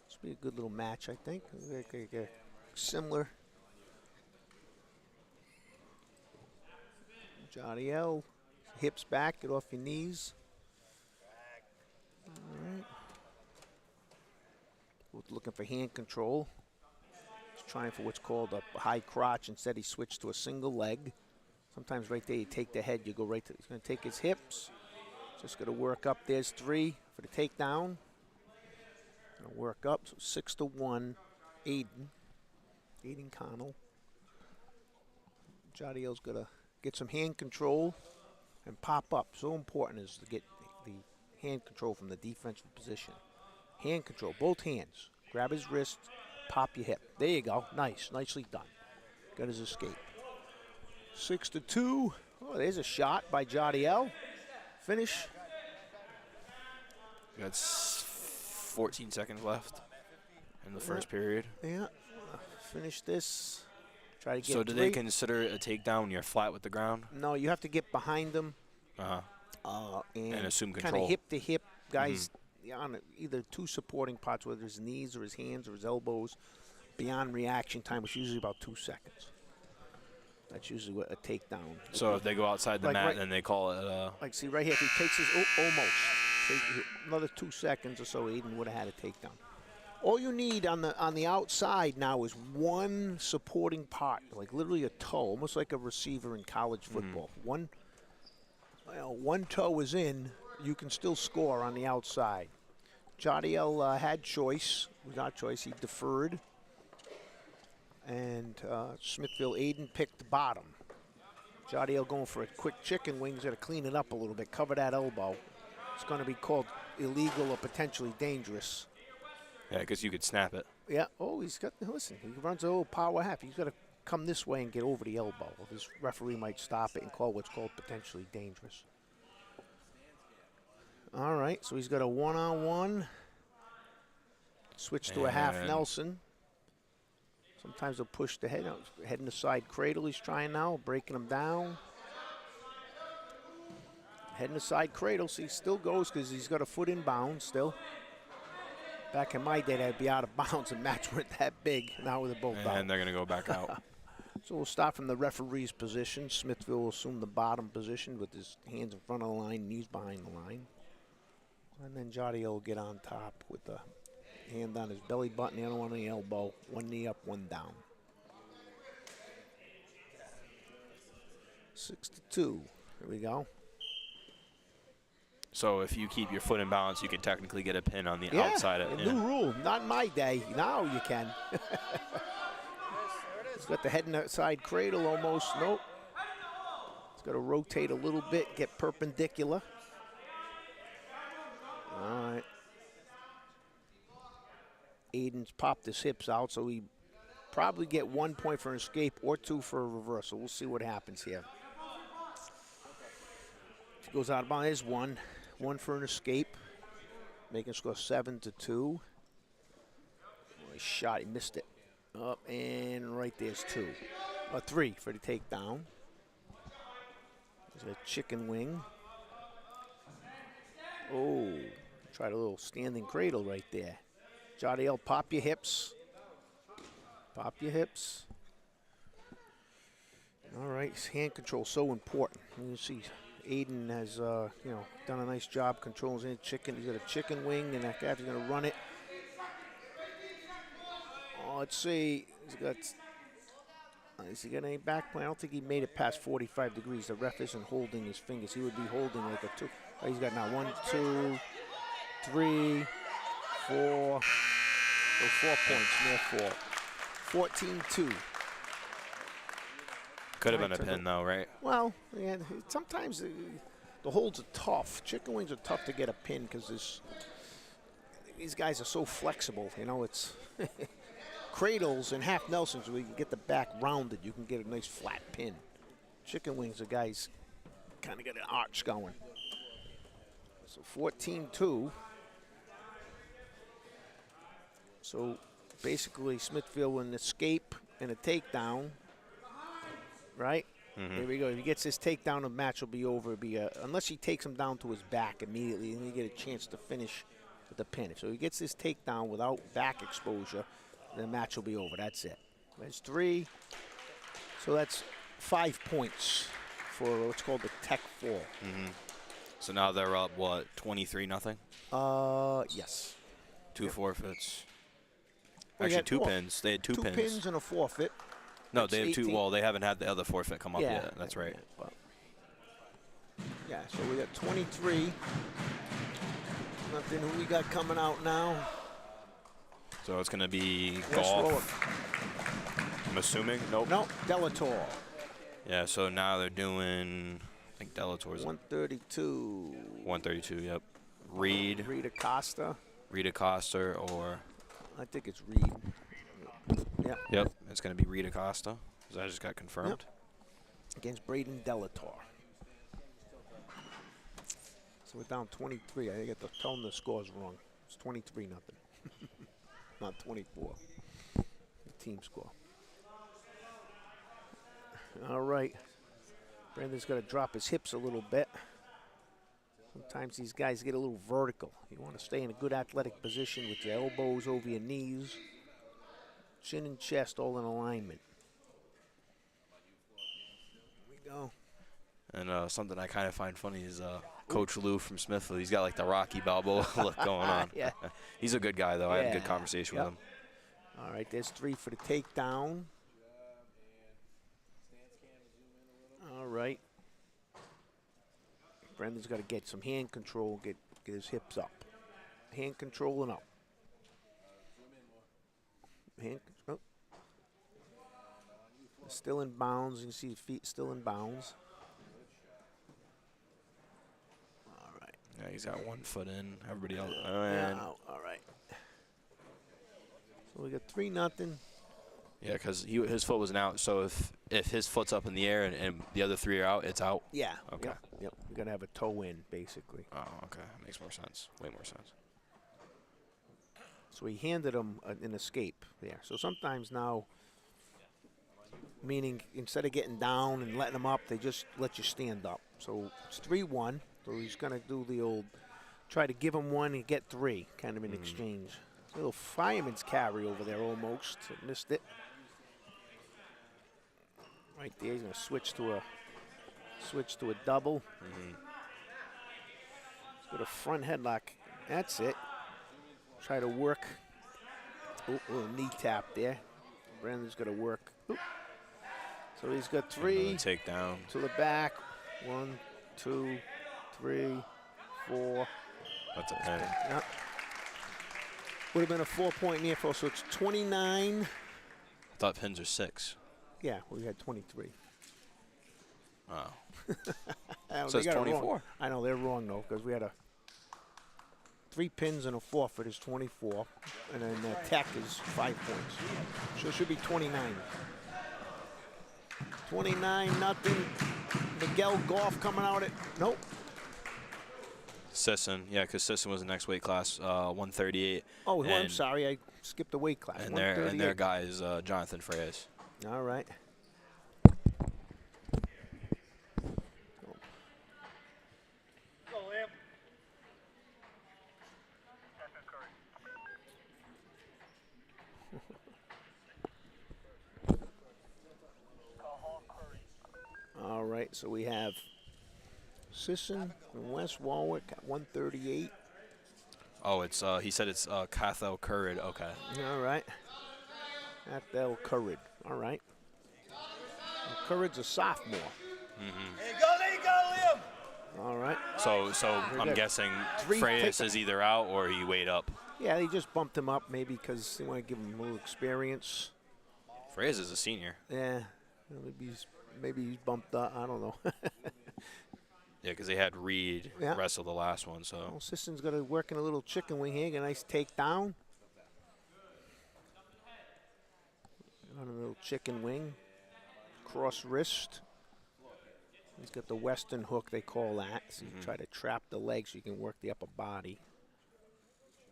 This will be a good little match, I think. Similar. Jadiel, hips back, get off your knees. All right. Both looking for hand control. He's trying for what's called a high crotch. Instead, he switched to a single leg. Sometimes right there, you take the head, you go right to, he's going to take his hips. Just going to work up. There's 3 for the takedown. Going to work up. So 6-1, Aiden Connell. Jadiel's going to get some hand control and pop up. So important is to get the hand control from the defensive position. Hand control, both hands. Grab his wrist, pop your hip. There you go. Nice. Nicely done. Got his escape. 6-2. Oh, there's a shot by Jadiel. Finish. That's 14 seconds left in the first period. Yeah. Finish this. Try to get so do they consider it a takedown when you're flat with the ground? No, you have to get behind them. And assume control. Kind of hip to hip. Guys on either 2 supporting parts, whether his knees or his hands or his elbows, beyond reaction time, which is usually about 2 seconds. That's usually what a takedown. So if they go outside the mat, then they call it. Like, see right here, if he takes his almost. So another 2 seconds or so, Aiden would have had a takedown. All you need on the outside now is 1 supporting part, like literally a toe, almost like a receiver in college football. One toe is in, you can still score on the outside. Jadiel had choice. Without choice, he deferred. And Smithfield Aiden picked the bottom. Jadiel going for a quick chicken wing. He's got to clean it up a little bit, cover that elbow. It's going to be called illegal or potentially dangerous. Yeah, because you could snap it. Yeah. Oh, he's got, listen, he runs a little power half. He's got to come this way and get over the elbow. Or this referee might stop it and call what's called potentially dangerous. All right, so he's got a one-on-one. Switch to a half Nelson. Sometimes they'll push the head in the side cradle. He's trying now, breaking him down. Head in the side cradle, so he still goes because he's got a foot in bounds still. Back in my day, they'd be out of bounds and match weren't that big. Now they're both out. And they're going to go back out. So we'll start from the referee's position. Smithfield will assume the bottom position with his hands in front of the line, knees behind the line. And then Jadiel will get on top with the hand on his belly button, the other one on the elbow. 1 knee up, 1 down. 6-2. Here we go. So if you keep your foot in balance, you can technically get a pin on the outside. A new rule. Not in my day. Now you can. He's got the head in the side cradle almost. Nope. He's got to rotate a little bit, get perpendicular. All right. Aiden's popped his hips out, so he probably get 1 point for an escape or 2 for a reversal. We'll see what happens here. If he goes out of bounds, there's 1. 1 for an escape. Making score 7-2. Oh, he shot, he missed it. Up and right there's 2. A 3 for the takedown. There's a chicken wing. Oh, tried a little standing cradle right there. Jadiel, pop your hips. Pop your hips. All right, hand control so important. You see, Aiden has done a nice job controlling his chicken. He's got a chicken wing, and that guy's going to run it. Oh, let's see. Has he got any back play? I don't think he made it past 45 degrees. The ref isn't holding his fingers. He would be holding like a 2. Oh, he's got now 1, 2, 3, 4. So 4 points, near 4. 14-2. Could have been a pin, though, right? Well, yeah, sometimes the holds are tough. Chicken wings are tough to get a pin because these guys are so flexible. You know, it's cradles and half Nelsons where you can get the back rounded. You can get a nice flat pin. Chicken wings are guys kind of get an arch going. So 14-2. So basically Smithfield an escape and a takedown. Right? There we go. If he gets this takedown, the match will be over. Unless he takes him down to his back immediately, then you get a chance to finish with the pin. So he gets this takedown without back exposure, the match will be over. That's it. That's 3. So that's 5 points for what's called the tech fall. So now they're up, what, 23-0? Yes. 2 forfeits. Well, Actually, 2 pins. They had 2 pins. 2 pins and a forfeit. No, That's they have 2. 18. Well, they haven't had the other forfeit come up yet. That's right. Yeah, so we got 23. Nothing. Who we got coming out now? So it's going to be West golf. Warwick. I'm assuming. Nope. No, Delator. Yeah, so now they're doing, I think Delator's 132. 132, yep. Reed. Reed Acosta. Reed Acosta or... I think it's Reed. Yep. Yep, it's going to be Reed Acosta. That just got confirmed. Yep. Against Braden Delator. So we're down 23. I think I tell them the score's wrong. It's 23-0. Not 24. The team score. All right. Brandon's got to drop his hips a little bit. Sometimes these guys get a little vertical. You want to stay in a good athletic position with your elbows over your knees. Chin and chest all in alignment. Here we go. And something I kind of find funny is Coach Lou from Smithfield. He's got like the Rocky Balboa look going on. Yeah. He's a good guy, though. I had a good Yeah. conversation with him. All right, there's 3 for the takedown. All right. Brendan's got to get some hand control, get his hips up. Hand control and up. Still in bounds. You can see the feet still in bounds. All right. Yeah, he's got 1 foot in. Everybody else. Out. All right. So we got 3-0. Yeah, because his foot wasn't out. So if his foot's up in the air and the other 3 are out, it's out. Yeah. Okay. Yep. We're gonna have a toe in basically. Oh, okay. Makes more sense. Way more sense. So he handed him an escape there. So sometimes now, meaning instead of getting down and letting him up, they just let you stand up. So it's 3-1. So he's going to do the old, try to give him 1 and get 3, kind of in exchange. A little fireman's carry over there almost. Missed it. Right there, he's going to switch to a double. He's got a front headlock. That's it. Try to work. Oh, little knee tap there. Brandon's got to work. Oop. So he's got 3. Takedown. To the back. 1, 2, 3, 4. That's a pin. Yep. Would have been a 4-point near fall. So it's 29. I thought pins are 6. Yeah, we had 23. Oh. So So it's 24. I know they're wrong though because we had 3 pins and a forfeit is 24, and then tech is 5 points. So it should be 29. 29-0. Miguel Goff coming out at nope. Sisson, yeah, because Sisson was the next weight class, 138. Oh, I'm sorry, I skipped a weight class. And their guy is Jonathan Freyes. All right. All right, so we have Sisson and West Warwick at 138. Oh, it's he said it's Cathal Currid. Okay. All right. At Del Currid. All right. And Currid's a sophomore. Hey, go, Liam! All right. So I'm good. guessing Three Freyas take- is either out or he weighed up. Yeah, they just bumped him up maybe because they want to give him a little experience. Freyas is a senior. Yeah. Maybe he's bumped up. I don't know. Yeah, because they had Reed Yeah. wrestle the last one. So Well, Sisson's got to work in a little chicken wing here. Get a nice takedown. On a little chicken wing. Cross wrist. He's got the western hook, they call that. So you try to trap the legs so you can work the upper body.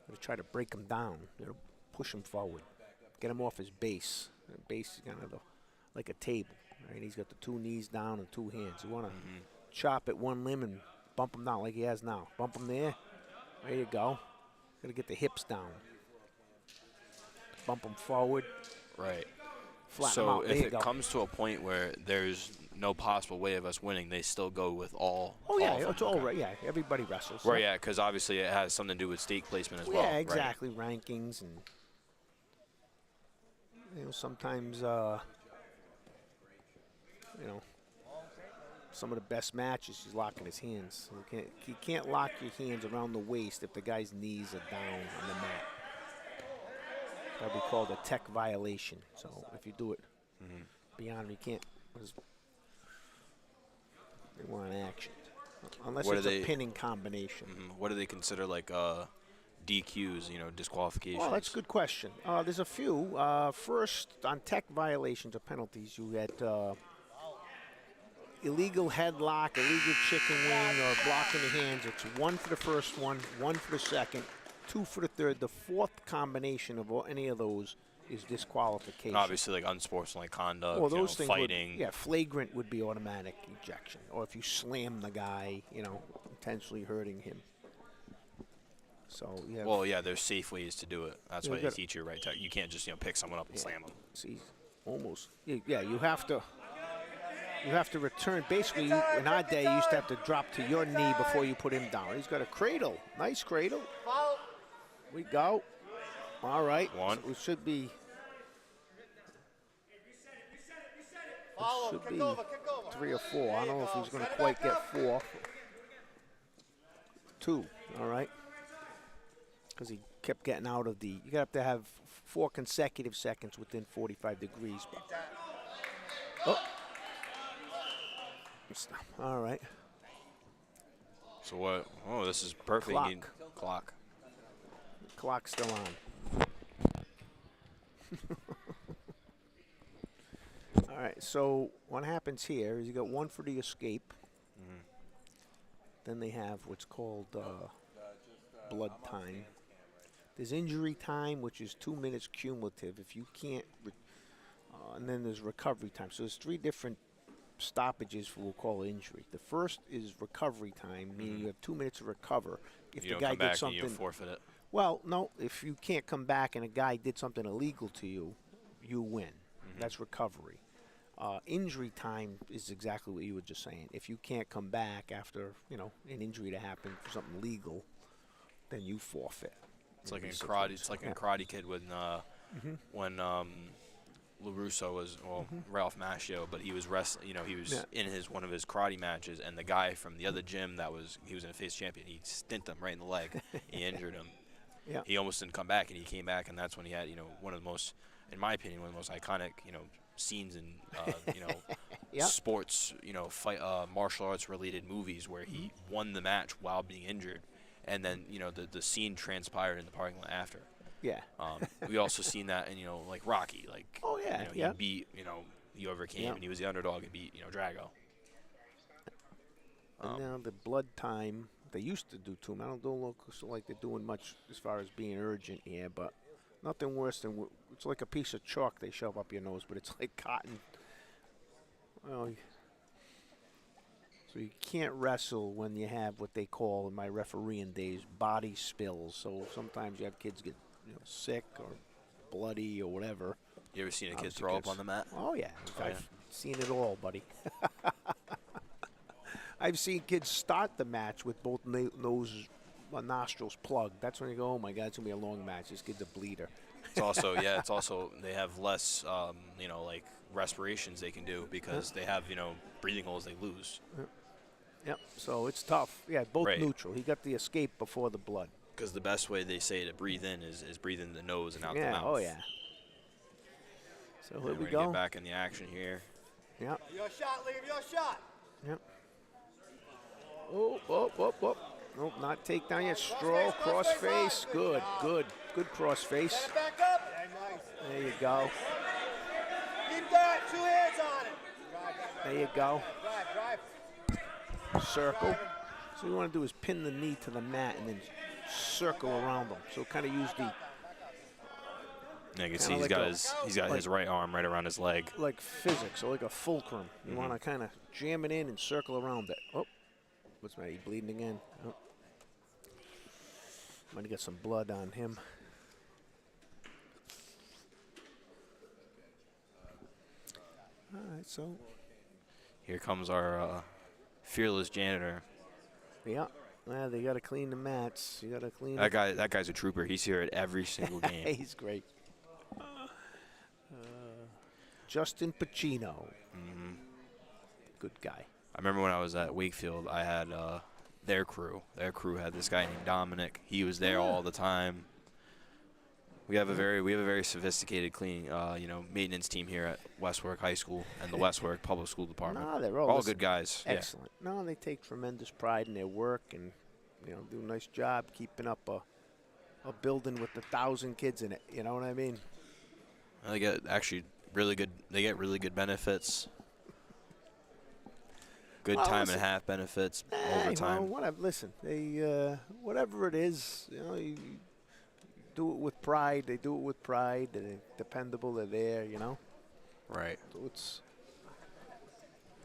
Gotta try to break him down. You know, push him forward. Get him off his base. The base is kind of like a table. Right? He's got the two knees down and two hands. You want to chop at one limb and bump him down like he has now. Bump him there. There you go. Got to get the hips down. Bump him forward. right. Flatten him So out. There if you it go. comes to a point where there's no possible way of us winning, they still go with all. Oh, yeah. all of It's them. all Okay. right. Yeah, everybody wrestles. Right, yeah, because obviously it has something to do with stake placement as well. Yeah, right? exactly. Rankings and sometimes some of the best matches he's locking his hands. You can't lock your hands around the waist if the guy's knees are down on the mat. That'd be called a tech violation. So if you do it beyond, you can't. They want action unless What it's are a they- pinning combination. What do they consider like DQs? Disqualifications. Well, that's a good question. There's a few. First, on tech violations or penalties, you get illegal headlock, illegal chicken wing, or blocking the hands. It's one for the first one for the second, two for the third. The fourth combination of any of those is disqualification. And obviously, like unsportsmanlike conduct, Well, those things fighting. would, flagrant would be automatic ejection. Or if you slam the guy, intentionally hurting him. So, yeah. Well, yeah, there's safe ways to do it. That's Yeah, why you they gotta- teach you right. You can't just pick someone up and slam them. See, almost. Yeah, you have to. You have to return. Basically, in our day, you used to have to drop to your knee before you put him down. He's got a cradle. Nice cradle. We go. All right. One. So it should be. Follow, Should kick be over, kick over. 3 or 4. I don't know if he's going to quite get 4. 2. All right. Because he kept getting out of the. You have to have 4 consecutive seconds within 45 degrees. Oh. All right. So what? Oh, this is perfect. Clock. You need clock. Clock's still on. All right, so what happens here is you got one for the escape. Then they have what's called blood time. There's injury time, which is 2 minutes cumulative. If you can't, and then there's recovery time. So there's 3 different stoppages for what we'll call injury. The first is recovery time, meaning you have 2 minutes to recover. If You the don't guy come did back something, and you forfeit it. well, no, if you can't come back and a guy did something illegal to you, you win. That's recovery. Injury time is exactly what you were just saying. If you can't come back after, an injury to happen for something legal, then you forfeit. It's like in Maybe 6 karate. months. It's like in Yeah. Karate Kid when LaRusso was Ralph Macchio, but he was wrestling. He was Yeah. in one of his karate matches, and the guy from the other gym he was in a face champion. He stint him right in the leg. He injured him. Yeah. He almost didn't come back, and he came back, and that's when he had one of the most, in my opinion, one of the most iconic scenes in Yeah. sports fight martial arts related movies where he won the match while being injured, and then the scene transpired in the parking lot after. Yeah. We also seen that in like Rocky, like Oh, yeah, he yeah. beat he overcame Yeah. and he was the underdog and beat Drago. And now the blood time, they used to do 2 minutes. I don't look like they're doing much as far as being urgent here, but nothing worse than it's like a piece of chalk they shove up your nose, but it's like cotton. Well, so you can't wrestle when you have what they call in my refereeing days body spills. So sometimes you have kids get sick or bloody or whatever. You ever seen a kid Obviously throw up kids- on the mat? Oh, yeah. Oh, I've seen it all, buddy. I've seen kids start the match with both nose nostrils plugged. That's when you go, oh, my God, it's going to be a long match. This kid's a bleeder. It's also, yeah, it's also, they have less, you know, like respirations they can do because they have, you know, breathing holes they lose. Yep, so it's tough. Yeah, both Right. neutral. He got the escape before the blood. Because the best way they say to breathe in is breathe in the nose and out Yeah, the mouth. oh, yeah. So here And we we're gonna go. get back in the action here. Yep, Your shot, Liam, your shot. yep. Oh, oh, oh, oh. Nope, not takedown yet. Stroll, cross face. Good, good. Good cross face. Stand back up. Yeah, nice. There you go. Keep that. 2 hands on it. Drive, There you go. drive. Circle. So what you want to do is pin the knee to the mat and then circle around them. So kind of use the Yeah, you can see Kinda he's got his right arm right around his leg. like physics, or like a fulcrum. You want to kind of jam it in and circle around it. Oh, what's that? He bleeding again? Oh. I'm gonna get some blood on him. All right, so Here comes our fearless janitor. yeah, they got to clean the mats. You got to clean. That guy's a trooper. He's here at every single game. He's great. Justin Pacino. Good guy. I remember when I was at Wakefield, I had their crew. Their crew had this guy named Dominic. He was there all the time. We have a very sophisticated cleaning, maintenance team here at Westwark High School and the Westwark Public School Department. No, they're all all good guys. Excellent. No, they take tremendous pride in their work and do a nice job keeping up a building with 1,000 kids in it. You know what I mean? Yeah. They get actually really good. They get really good benefits. Good Well, time listen, and a half benefits, Hey, overtime. well, whatever. Listen, they whatever it is, you do it with pride. They do it with pride. They're dependable. They're there. Right. So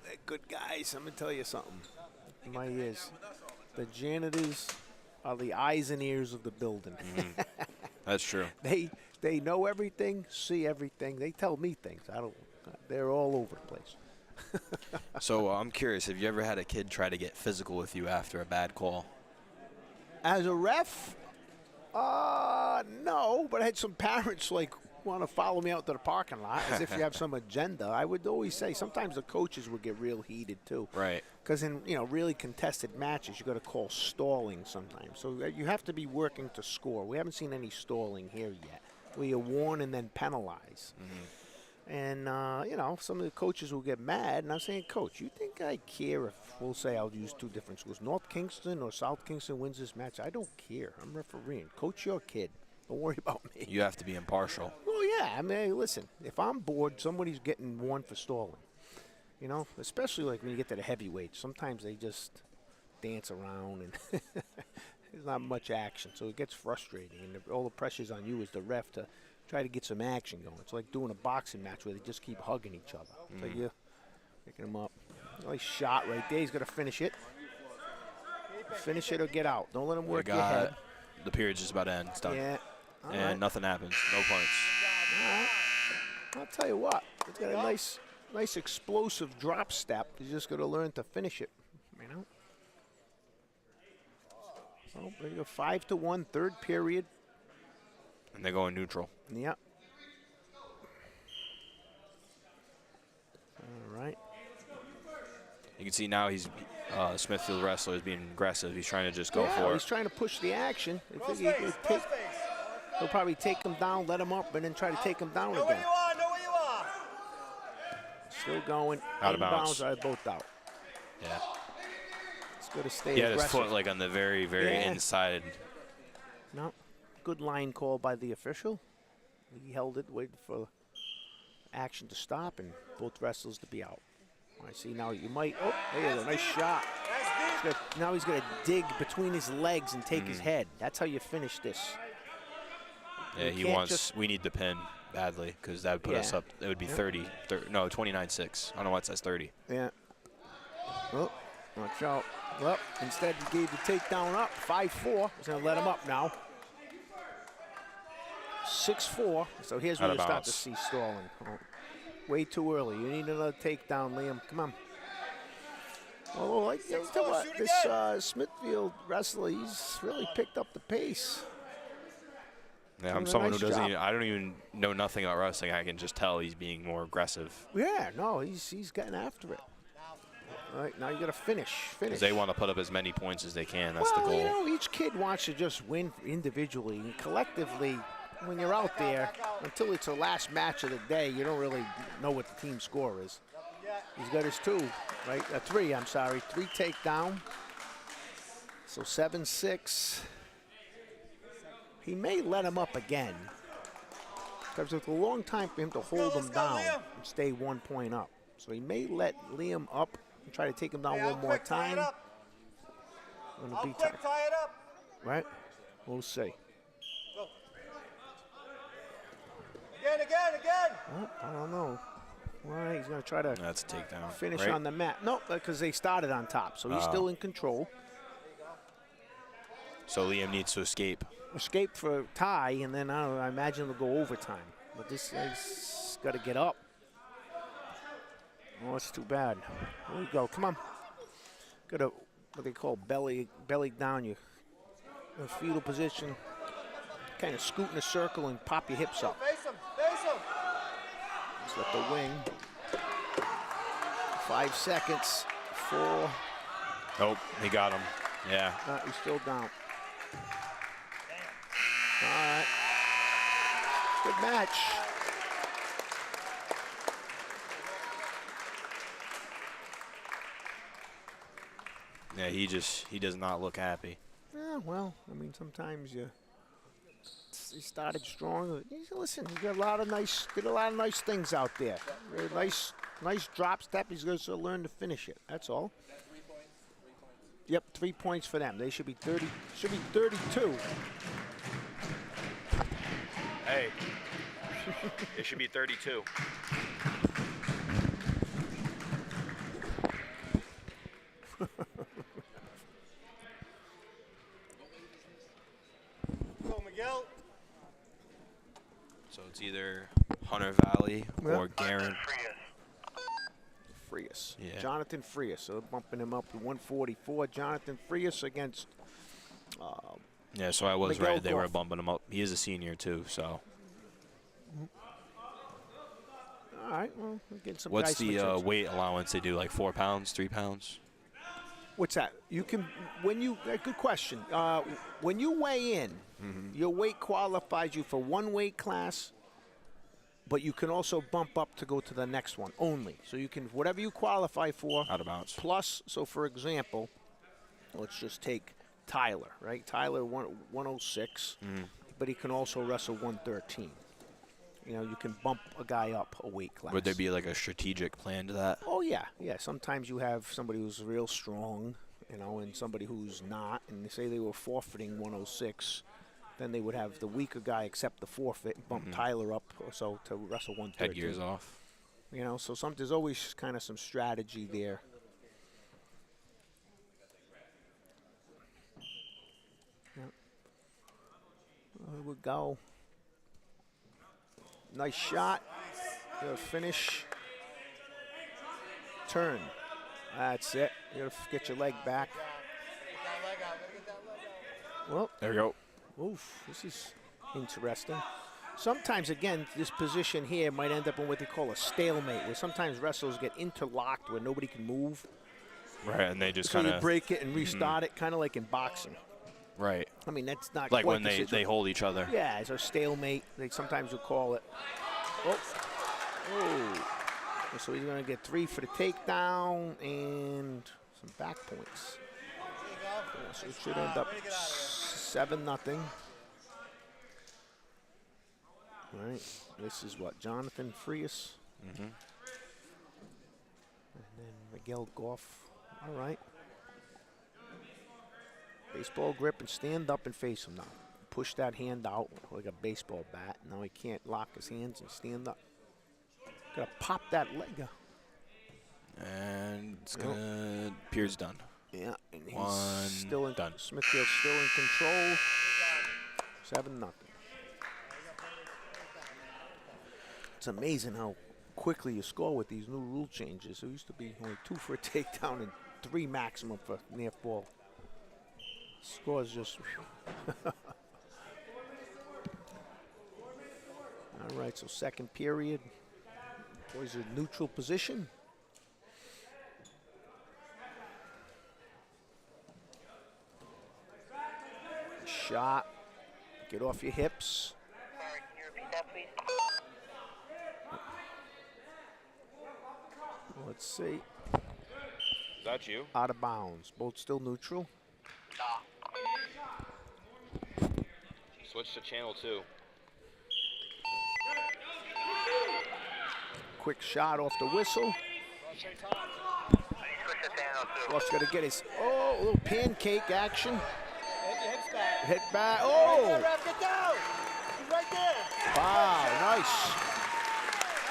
they're good guys. I'm gonna tell you something. In my ears, the janitors are the eyes and ears of the building. That's true. They know everything, see everything. They tell me things. They're all over the place. So I'm curious, have you ever had a kid try to get physical with you after a bad call? As a ref, no, but I had some parents want to follow me out to the parking lot as if you have some agenda. I would always say sometimes the coaches would get real heated too. Right. Because in really contested matches, you got to call stalling sometimes. So you have to be working to score. We haven't seen any stalling here yet. Where you warn and then penalize. And, some of the coaches will get mad. And I'm saying, Coach, you think I care if, we'll say I'll use 2 different schools, North Kingston or South Kingston wins this match? I don't care. I'm refereeing. Coach your kid. Don't worry about me. You have to be impartial. Well, yeah. I mean, listen, if I'm bored, somebody's getting warned for stalling. Especially when you get to the heavyweights. Sometimes they just dance around and there's not much action. So it gets frustrating. And all the pressure's on you as the ref to try to get some action going. It's like doing a boxing match where they just keep hugging each other. It's like you're picking them up. Nice shot right there. He's going to finish it. Finish it or get out. Don't let him work your head. The period's just about to end. It's done. Yeah. All And right. nothing happens. No points. All right. I'll tell you what. He's got a nice explosive drop step. He's just going to learn to finish it. So there you go. 5-1, third period. And they're going neutral. Yep. All right. You can see now he's Smithfield wrestler is being aggressive. He's trying to just go for He's it. trying to push the action. Cross face, cross face. He'll probably take him down, let him up, and then try to take him down Know where again. you are, know where you are. Still going. Out of bounds. Are both out. Yeah. It's good to stay He had his aggressive. foot on the very, very Yeah. inside. No. Good line call by the official. He held it, waited for action to stop, and both wrestlers to be out. I see now you might. Oh, there you go. Nice shot. Now he's going to dig between his legs and take his head. That's how you finish this. Yeah, You he can't wants. just- We need the pin badly because that would put us Yeah. up. It would be 29-6. I don't know why it says 30. Yeah. Oh, watch out. Well, instead he gave the takedown up. 5-4. He's going to let him up now. 6-4. So here's Out where of you start to bounds. see stalling. Oh, way too early. You need another takedown, Liam. Come on. Oh, like this Smithfield wrestler, he's really picked up the pace. Yeah, I'm Doing a someone nice who doesn't. job. I don't even know nothing about wrestling. I can just tell he's being more aggressive. Yeah, no, he's getting after it. All right, now you got to finish. Because they want to put up as many points as they can. That's the Well, goal. you know, each kid wants to just win individually. And collectively, when you're out there, until it's the last match of the day, you don't really know what the team score is. He's got his 2, right? 3, I'm sorry. 3 takedown. So 7-6. He may let him up again. Because it's a long time for him to hold him down and stay 1 point up. So he may let Liam up and try to take him down one more time. I'll quick tie it up. Right? We'll see. Go. Again. Well, I don't know. All right, he's going to try to That's a takedown. finish right? on the mat. No, because they started on top, so he's still in control. So Liam needs to escape. Escape for tie, and then I imagine they'll go overtime. But this guy's got to get up. Oh, it's too bad. There we go. Come on. Got a what they call belly down. You in a fetal position. Kind of scoot in a circle and pop your hips up. Face him. Just let the wing. 5 seconds. 4. Nope, he got him. Yeah. He's still down. All right. Good match. Yeah, he does not look happy. Yeah, well, I mean, sometimes you started strong. Listen, he got a lot of nice things out there. Nice drop step. He's going to learn to finish it. That's all. Yep, 3 points for them. They should be 30. Should be 32. Hey, it should be 32. Go, Miguel. So it's either Hunter Valley or Guerin. Frias. Yeah. Jonathan Frias. So bumping him up to 144. Jonathan Frias against. Yeah, so I was Miguel right. They were Goff. bumping him up. He is a senior too, so. All right. Well, we'll get some. What's guys the switches. weight allowance they do? Like 4 pounds, 3 pounds? What's that? You can when you. Good question. When you weigh in, your weight qualifies you for one weight class. But you can also bump up to go to the next one only. So you can, whatever you qualify for. Out of bounds. Plus, so for example, let's just take Tyler, right? Tyler 106, but he can also wrestle 113. You know, you can bump a guy up a weight class. Would there be like a strategic plan to that? Oh, yeah. Yeah, sometimes you have somebody who's real strong, you know, and somebody who's not. And they say they were forfeiting 106. Then they would have the weaker guy accept the forfeit and bump Tyler up or so to wrestle 113. Headgear's off. You know, so there's always kind of some strategy there. Yep. There we go. Nice shot. Good finish. Turn. That's it. You gotta get your leg back. Get that leg out. Gotta get that leg out. Well, There we go. oof, this is interesting. Sometimes, again, this position here might end up in what they call a stalemate, where sometimes wrestlers get interlocked where nobody can move. Right, and they just So kind you of. break it and restart it, kind of like in boxing. Right. I mean, that's not Like quite when the they situation. hold each other. Yeah, it's a stalemate. They sometimes will call it. Oh. So he's going to get 3 for the takedown and some back points. Yeah, so it should end up 7-0. All right. This is what? Jonathan Frias. And then Miguel Goff. All right. Baseball grip and stand up and face him now. Push that hand out like a baseball bat. Now he can't lock his hands and stand up. Gotta pop that leg out. And it's gonna. Pierce done. Yeah, and he's One, still in. done. Smithfield's still in control. 7-0. It's amazing how quickly you score with these new rule changes. There used to be only 2 for a takedown and 3 maximum for near ball. Scores just. All right, so second period. Boys in neutral position. Shot. Get off your hips. Sorry, can you repeat that, please? Let's see. Is that you? Out of bounds. Both still neutral. Switch to channel 2. Quick shot off the whistle. Ross got to get his, a little pancake action. Hips back. Hit back. Right Oh! there, ref, get down. He's right there. Wow, nice.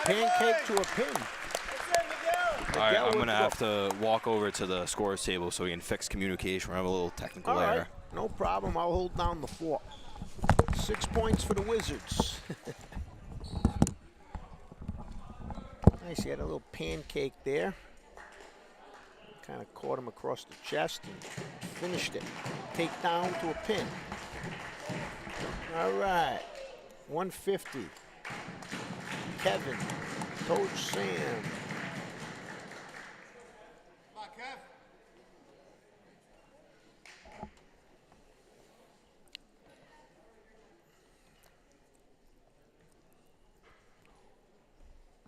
Pancake to a pin. That's it, Miguel. All right, I'm with going to the- have to walk over to the scores table so we can fix communication. We have a little technical All right, error. no problem. I'll hold down the fort. 6 points for the Wizards. Nice, he had a little pancake there. Kind of caught him across the chest and finished it. Take down to a pin. All right, 150. Kevin, Coach Sam. Come on, Kev.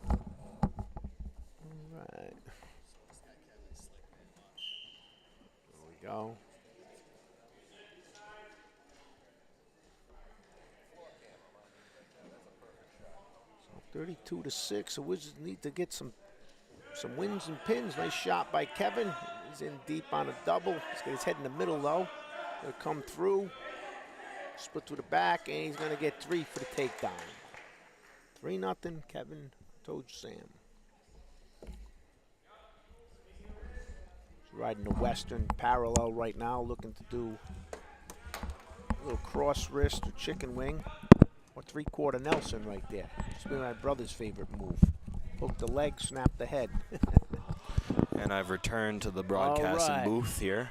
All right. There we go. So 32-6. The Wizards need to get some wins and pins. Nice shot by Kevin. He's in deep on a double. He's got his head in the middle though. Gonna come through. Split to the back, and he's gonna get 3 for the takedown. 3-0, Kevin, Toad Sam. He's riding the Western parallel right now, looking to do a little cross wrist or chicken wing or 3/4 Nelson right there. It's been my brother's favorite move. Poke the leg, snap the head. And I've returned to the broadcasting right. booth here.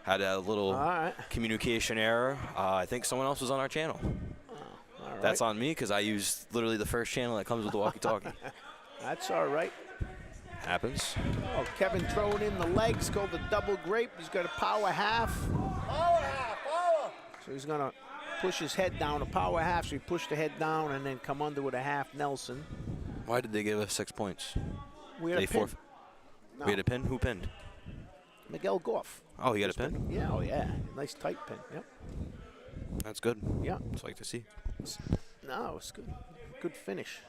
Had a little All right. communication error. I think someone else was on our channel. All right. That's on me because I used literally the first channel that comes with the walkie-talkie. That's all right. Happens. Oh, Kevin throwing in the legs, called the double grape. He's got a power half. Power half, power. So he's going to push his head down, a power half. So he pushed the head down and then come under with a half Nelson. Why did they give us 6 points? We had They a pin. We had a pin? Who pinned? Miguel Goff. Oh, he got a pin? Yeah, oh yeah. Nice tight pin. Yep. That's good. Yeah. It's like to see. No, it's good. Good finish.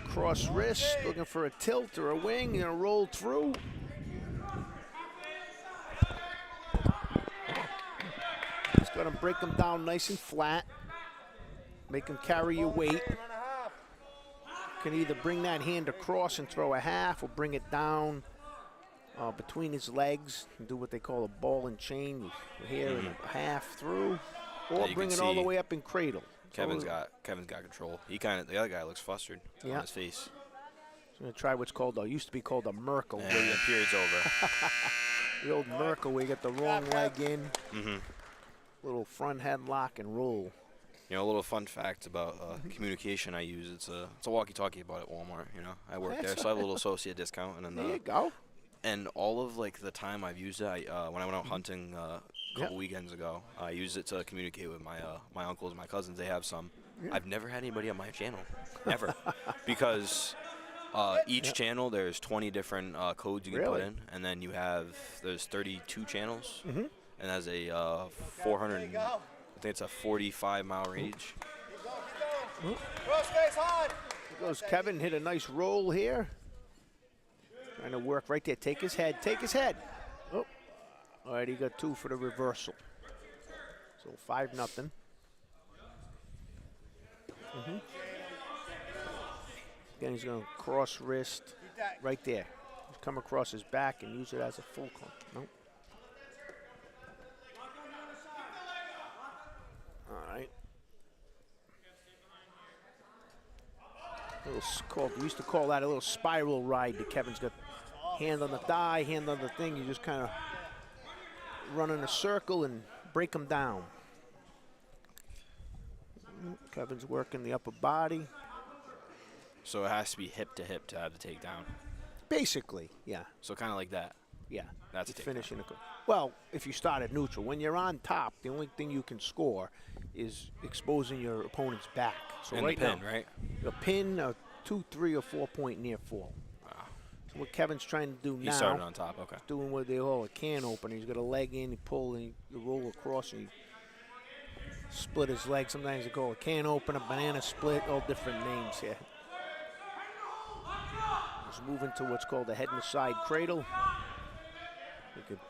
Cross wrist, looking for a tilt or a wing. Gonna roll through. Just gonna break them down nice and flat. Make them carry your weight. Can either bring that hand across and throw a half, or bring it down between his legs and do what they call a ball and chain here and a half through, or you bring can it all the see way up and cradle. Kevin's So got control. The other guy looks flustered Yeah. on his face. I'm gonna try what's called used to be called a Merkel. And the period's over. The old Merkel where you get the wrong leg in, Mm-hmm. little front headlock and roll. You know, a little fun fact about communication I use. It's a walkie-talkie I bought at Walmart. You know, I work there, so I have a little associate discount. And then There you go. and all of like the time I've used it, when I went out hunting a couple weekends ago, I used it to communicate with my uncles and my cousins. They have some. I've never had anybody on my channel, ever, because each channel there's 20 different codes you can put Really? in, and then there's 32 channels, Mhm. and has a 400. I think it's a 45-mile range. Keep going. Cross face hard. Here goes Kevin, hit a nice roll here. Trying to work right there. Take his head. Take his head. Oh. All right, he got 2 for the reversal. So 5-0. Again, he's going to cross wrist right there. Just come across his back and use it as a full club. Nope. All right. We used to call that a little spiral ride. That Kevin's got hand on the thigh, hand on the thing. You just kind of run in a circle and break them down. Kevin's working the upper body. So it has to be hip to hip to have the takedown. Basically, yeah. So kind of like that. Yeah. That's a takedown. Finishing well, if you start at neutral. When you're on top, the only thing you can score is exposing your opponent's back. So and right the pin, now, right? A pin, a 2, 3, or 4 point near fall. Wow. So what Kevin's trying to do now. He started on top, okay. Doing what they call a can opener. He's got a leg in, he pull, and you roll across, and you split his leg. Sometimes they call it a can opener, banana split, all different names here. He's moving to what's called a head and side cradle. He could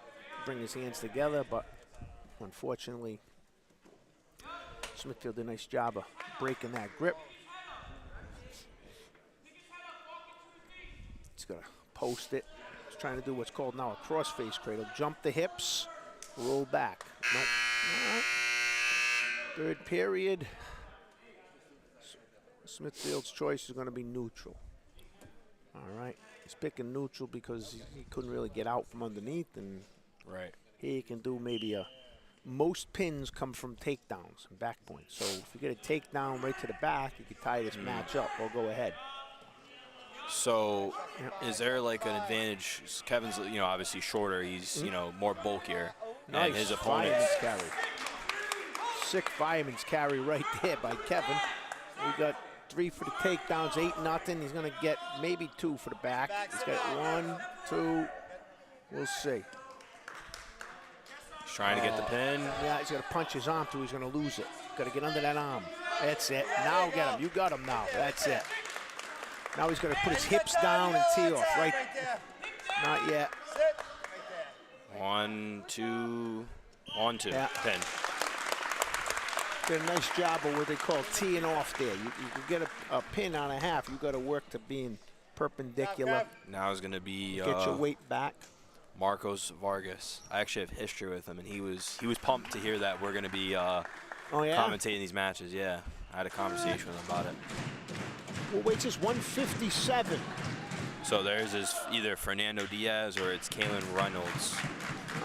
bring his hands together, but unfortunately, Smithfield did a nice job of breaking that grip. He's going to post it. He's trying to do what's called now a cross-face cradle. Jump the hips, roll back. Nope. All right. Third period. Smithfield's choice is going to be neutral. All right. He's picking neutral because he couldn't really get out from underneath, and right here you can do maybe most pins come from takedowns and back points. So if you get a takedown right to the back, you can tie this match up or go ahead. So is there like an advantage? Kevin's, obviously shorter. He's, more bulkier. Nice. And his opponent. Fireman's carry. Sick fireman's carry right there by Kevin. We got 3 for the takedowns, 8-0. He's going to get maybe 2 for the back. He's got 1, 2. We'll see. He's trying to get the pin. Yeah, he's got to punch his arm too. He's going to lose it. Got to get under that arm. That's it. Now get him. You got him now. That's it. Now he's going to put his hips down and tee off. Right. Not yet. 1, 2. 1, 2. Yeah. Pin. Did a nice job of what they call teeing off there. You can get a pin on a half. You got to work to being perpendicular. Now it's going to be Get your weight back. Marcos Vargas. I actually have history with him, and he was pumped to hear that we're going to be commentating these matches. Yeah, I had a conversation with him about it. Well, wait, just 157. So theirs is either Fernando Diaz or it's Kalen Reynolds.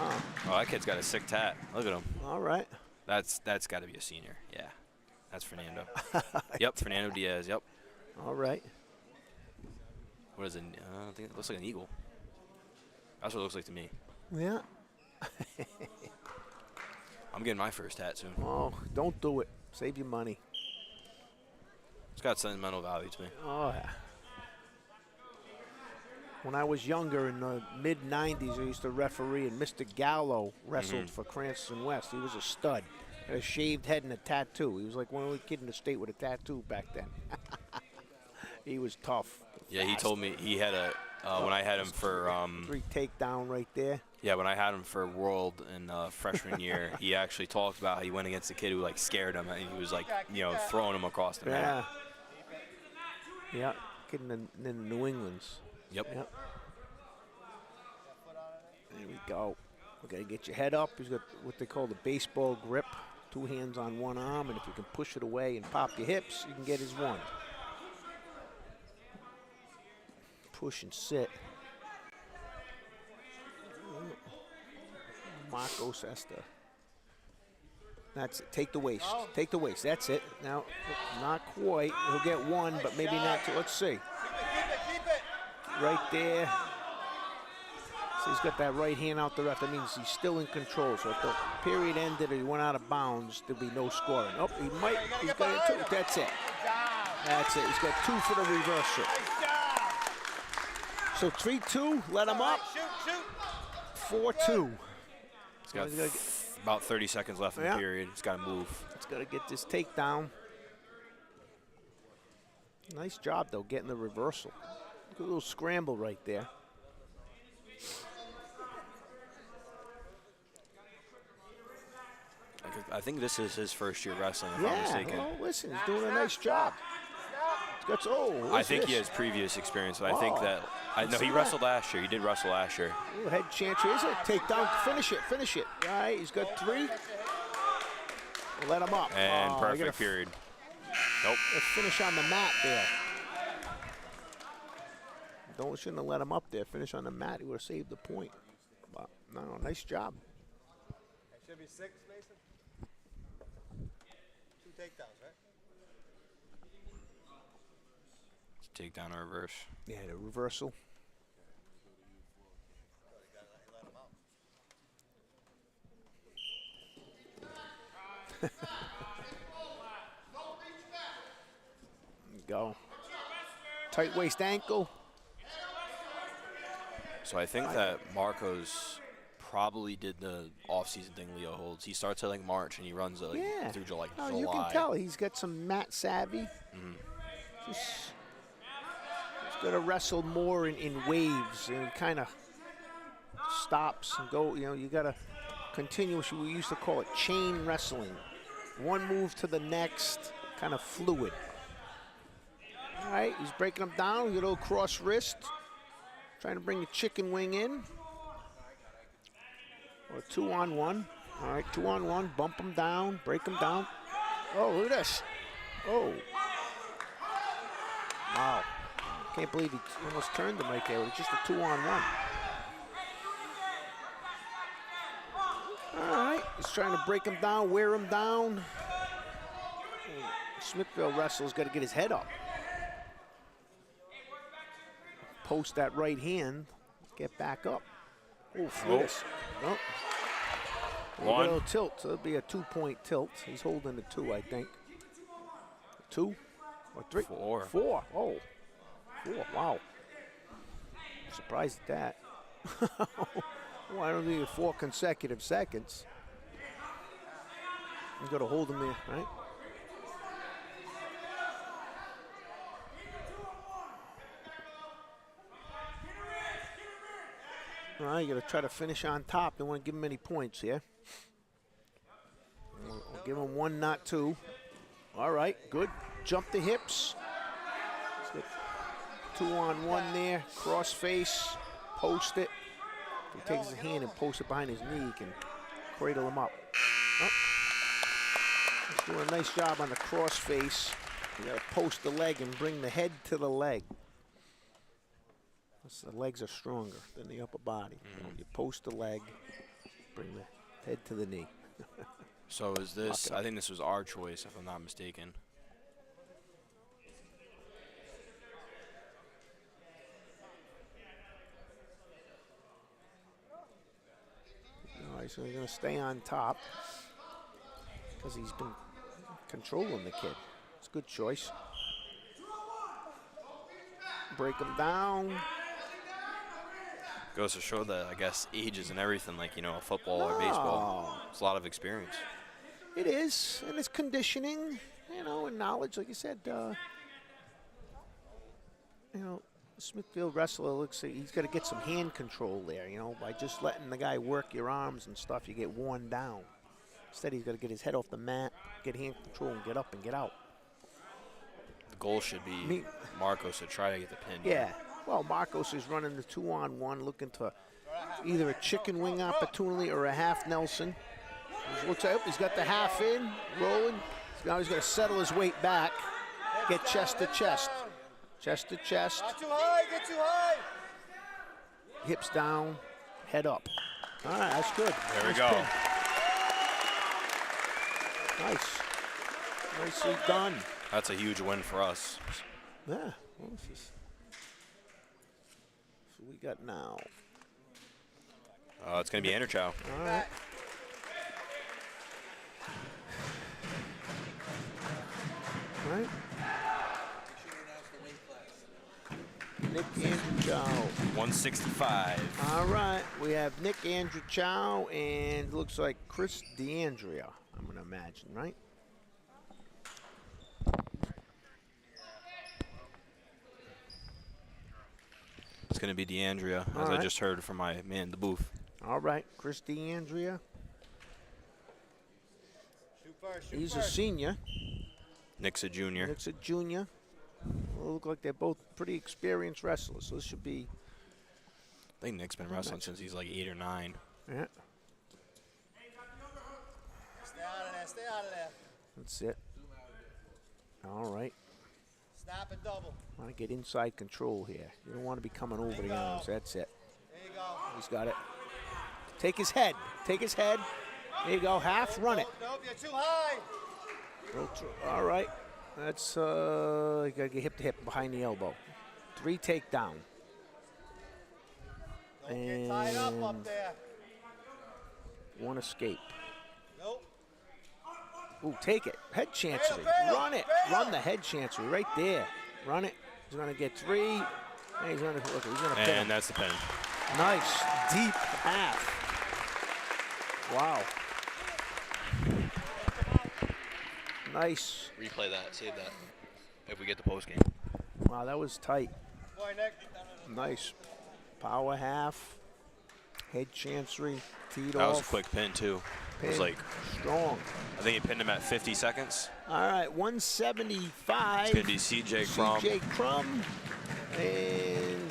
Oh, that kid's got a sick tat. Look at him. All right. That's got to be a senior. Yeah, that's Fernando. Yep, Fernando Diaz. Yep. All right. What is it? I think it looks like an eagle. That's what it looks like to me. Yeah. I'm getting my first tattoo. Oh, don't do it. Save your money. It's got sentimental value to me. Oh, yeah. When I was younger in the mid-'90s, I used to referee, and Mr. Gallo wrestled for Cranston West. He was a stud. Had a shaved head and a tattoo. He was like one of the kids in the state with a tattoo back then. He was tough. Yeah, he told me he had a when I had him for 3 takedown right there. Yeah, when I had him for World in freshman year, he actually talked about how he went against a kid who like scared him, and he was like, throwing him across the mat. Yeah, kid in the New Englands. Yep. There we go. We got to get your head up. He's got what they call the baseball grip. 2 hands on one arm, and if you can push it away and pop your hips, you can get his 1. Push and sit. Marcos Esther. That's it. Take the waist. Take the waist. That's it. Now, not quite. He'll get 1, but maybe not 2. Let's see. Right there. So he's got that right hand out the ref. That means he's still in control. So if the period ended or he went out of bounds, there'll be no scoring. Oh, he might. He's got it 2. That's it. That's it. He's got 2 for the reversal. So 3-2. Let him up. 4-2. He's got about 30 seconds left in the period. He's got to move. He's got to get this takedown. Nice job, though, getting the reversal. Look at a little scramble right there. I think this is his first year wrestling, if I'm mistaken. Well, listen, he's doing a nice job. I think he has previous experience, but I think that no, he wrestled last year. He did wrestle last year. Ooh, head chance here. Is it? Takedown. Finish it. Finish it. All right, he's got 3. We'll let him up. And perfect period. Nope. Let's finish on the mat there. shouldn't have let him up there. Finish on the mat. He would have saved the point. But no, nice job. It should be 6, Mason. 2 takedowns, right? Takedown or reverse. Yeah, the reversal. Go. Tight waist ankle. So I think that Marcos probably did the off-season thing Leo holds. He starts at like March and he runs like Yeah. through July. Oh, you can tell he's got some mat savvy. He's got to wrestle more in waves and kind of stops and go. You know, you got to continuously. We used to call it chain wrestling. One move to the next, kind of fluid. All right, he's breaking him down. A little cross wrist. Trying to bring the chicken wing in. Or 2-on-1. All right, 2-on-1. Bump him down, break him down. Oh, look at this. Oh. Wow. Can't believe he almost turned him right there. It was just a 2-on-1. All right, he's trying to break him down, wear him down. Smithfield wrestler's got to get his head up. Post that right hand, get back up. Oh, this. Nope. A little tilt, so it'll be a 2-point tilt. He's holding the 2, I think. 2 or 3? 4. 4. Oh, 4. Wow. Surprised at that. Well, I don't think 4 consecutive seconds. You got to hold him there, right? All right, you got to try to finish on top. Don't want to give him any points, yeah? We'll give him 1, not 2. All right, good. Jump the hips. 2-on-1 there. Cross face. Post it. If he takes his hand and posts it behind his knee, he can cradle him up. Oh. He's doing a nice job on the cross face. You got to post the leg and bring the head to the leg. The legs are stronger than the upper body. You post the leg, bring the head to the knee. So is this, I think this was our choice, if I'm not mistaken. All right, so he's going to stay on top because he's been controlling the kid. It's a good choice. Break him down. Goes to show that, I guess, ages and everything, like, you know, football or baseball. It's a lot of experience. It is, and it's conditioning, you know, and knowledge. Like you said, you know, Smithfield wrestler looks like he's got to get some hand control there, you know, by just letting the guy work your arms and stuff, you get worn down. Instead, he's got to get his head off the mat, get hand control, and get up and get out. The goal should be Marcos to try to get the pin. Yeah. Well, Marcos is running the 2-on-1, looking to either a chicken wing opportunity or a half Nelson. Looks like he's got the half in, rolling. Now he's going to settle his weight back, get chest to chest. Chest to chest. Not too high, get too high. Hips down, head up. All right, that's good. There we Nice go. pin. Nice. Nicely done. That's a huge win for us. Yeah. Well, this is so we got now. It's going to be Andrew Chow. All right. All right. Nick Andrew Chow. 165. All right. We have Nick Andrew Chow and looks like Chris DeAndrea, I'm going to imagine, right? It's going to be DeAndrea, as All I right. just heard from my man, the booth. All right. Chris DeAndrea. Shoot first, shoot He's a first. senior. Nick's a junior. Nick's a junior. Well, look like they're both pretty experienced wrestlers, so this should be. I think Nick's been wrestling since he's like 8 or 9. Yeah, Stay out of there, stay out of there. that's it. All right. Snap and double. Want to get inside control here. You don't want to be coming over the arms. That's it. There you go. He's got it. Take his head. Take his head. There you go. Half. Run it. Nope, you're too high. All right. That's, you got to get hip to hip behind the elbow. 3 takedown. Don't get tied up there. 1 escape. Nope. Ooh, take it. Head chancery. Bail. Run it. Bail. Run the head chancery right there. Run it. He's going to get 3. And he's going to pin And him. that's the pin. Nice. Deep half. Wow. Nice. Replay that. Save that. If we get the post game. Wow, that was tight. Boy, Nick. Nice. Power half. Head chancery. Teed That was a off. quick pin too. It was Pin. like, Strong. I think he pinned him at 50 seconds. All right, 175. It's gonna be CJ Crum. CJ Crum. And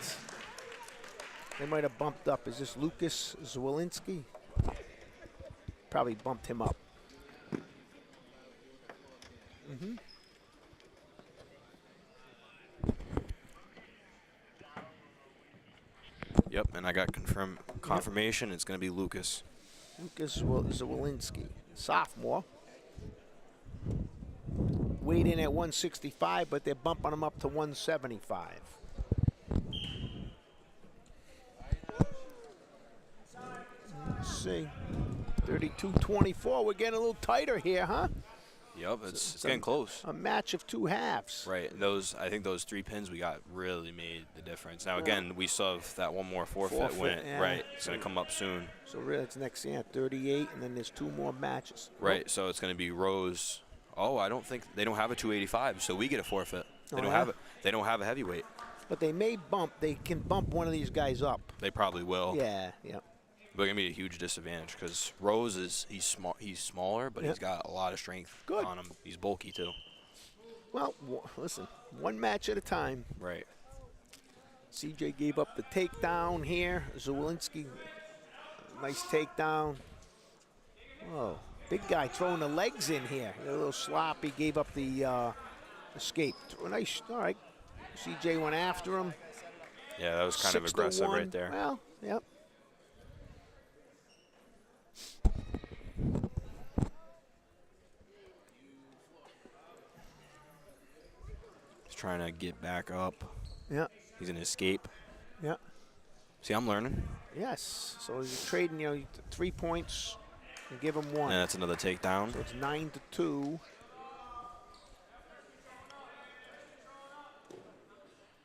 they might have bumped up. Is this Lucas Zwolinsky? Probably bumped him up. Yep, and I got confirmation. It's gonna be Lucas. Lucas Zawolinsky, sophomore. Weighed in at 165, but they're bumping him up to 175. Let's see. 32-24. We're getting a little tighter here, huh? Yep, it's getting close. A match of 2 halves. Right, and I think those 3 pins we got really made the difference. Now again, we still have that one more forfeit when yeah. right. It's gonna come up soon. So really, it's next year, 38, and then there's 2 more matches. Right, so it's gonna be Rose. Oh, I don't think they don't have a 285, so we get a forfeit. They Oh, don't yeah? have it. They don't have a heavyweight. But they may bump. They can bump one of these guys up. They probably will. Yeah, yeah. But gonna be a huge disadvantage because Rose he's small. He's smaller, but he's got a lot of strength Good. on him. He's bulky too. Well, listen, one match at a time. Right. CJ gave up the takedown here. Zawolinsky, nice takedown. Whoa, big guy throwing the legs in here. A little sloppy, gave up the escape. Nice, all right. CJ went after him. Yeah, that was kind of 6-1. aggressive right there. Well, yep. He's trying to get back up. Yeah, He's gonna escape. yeah. See, I'm learning. Yes. So he's trading, 3 points and give him 1. And that's another takedown. So it's 9-2.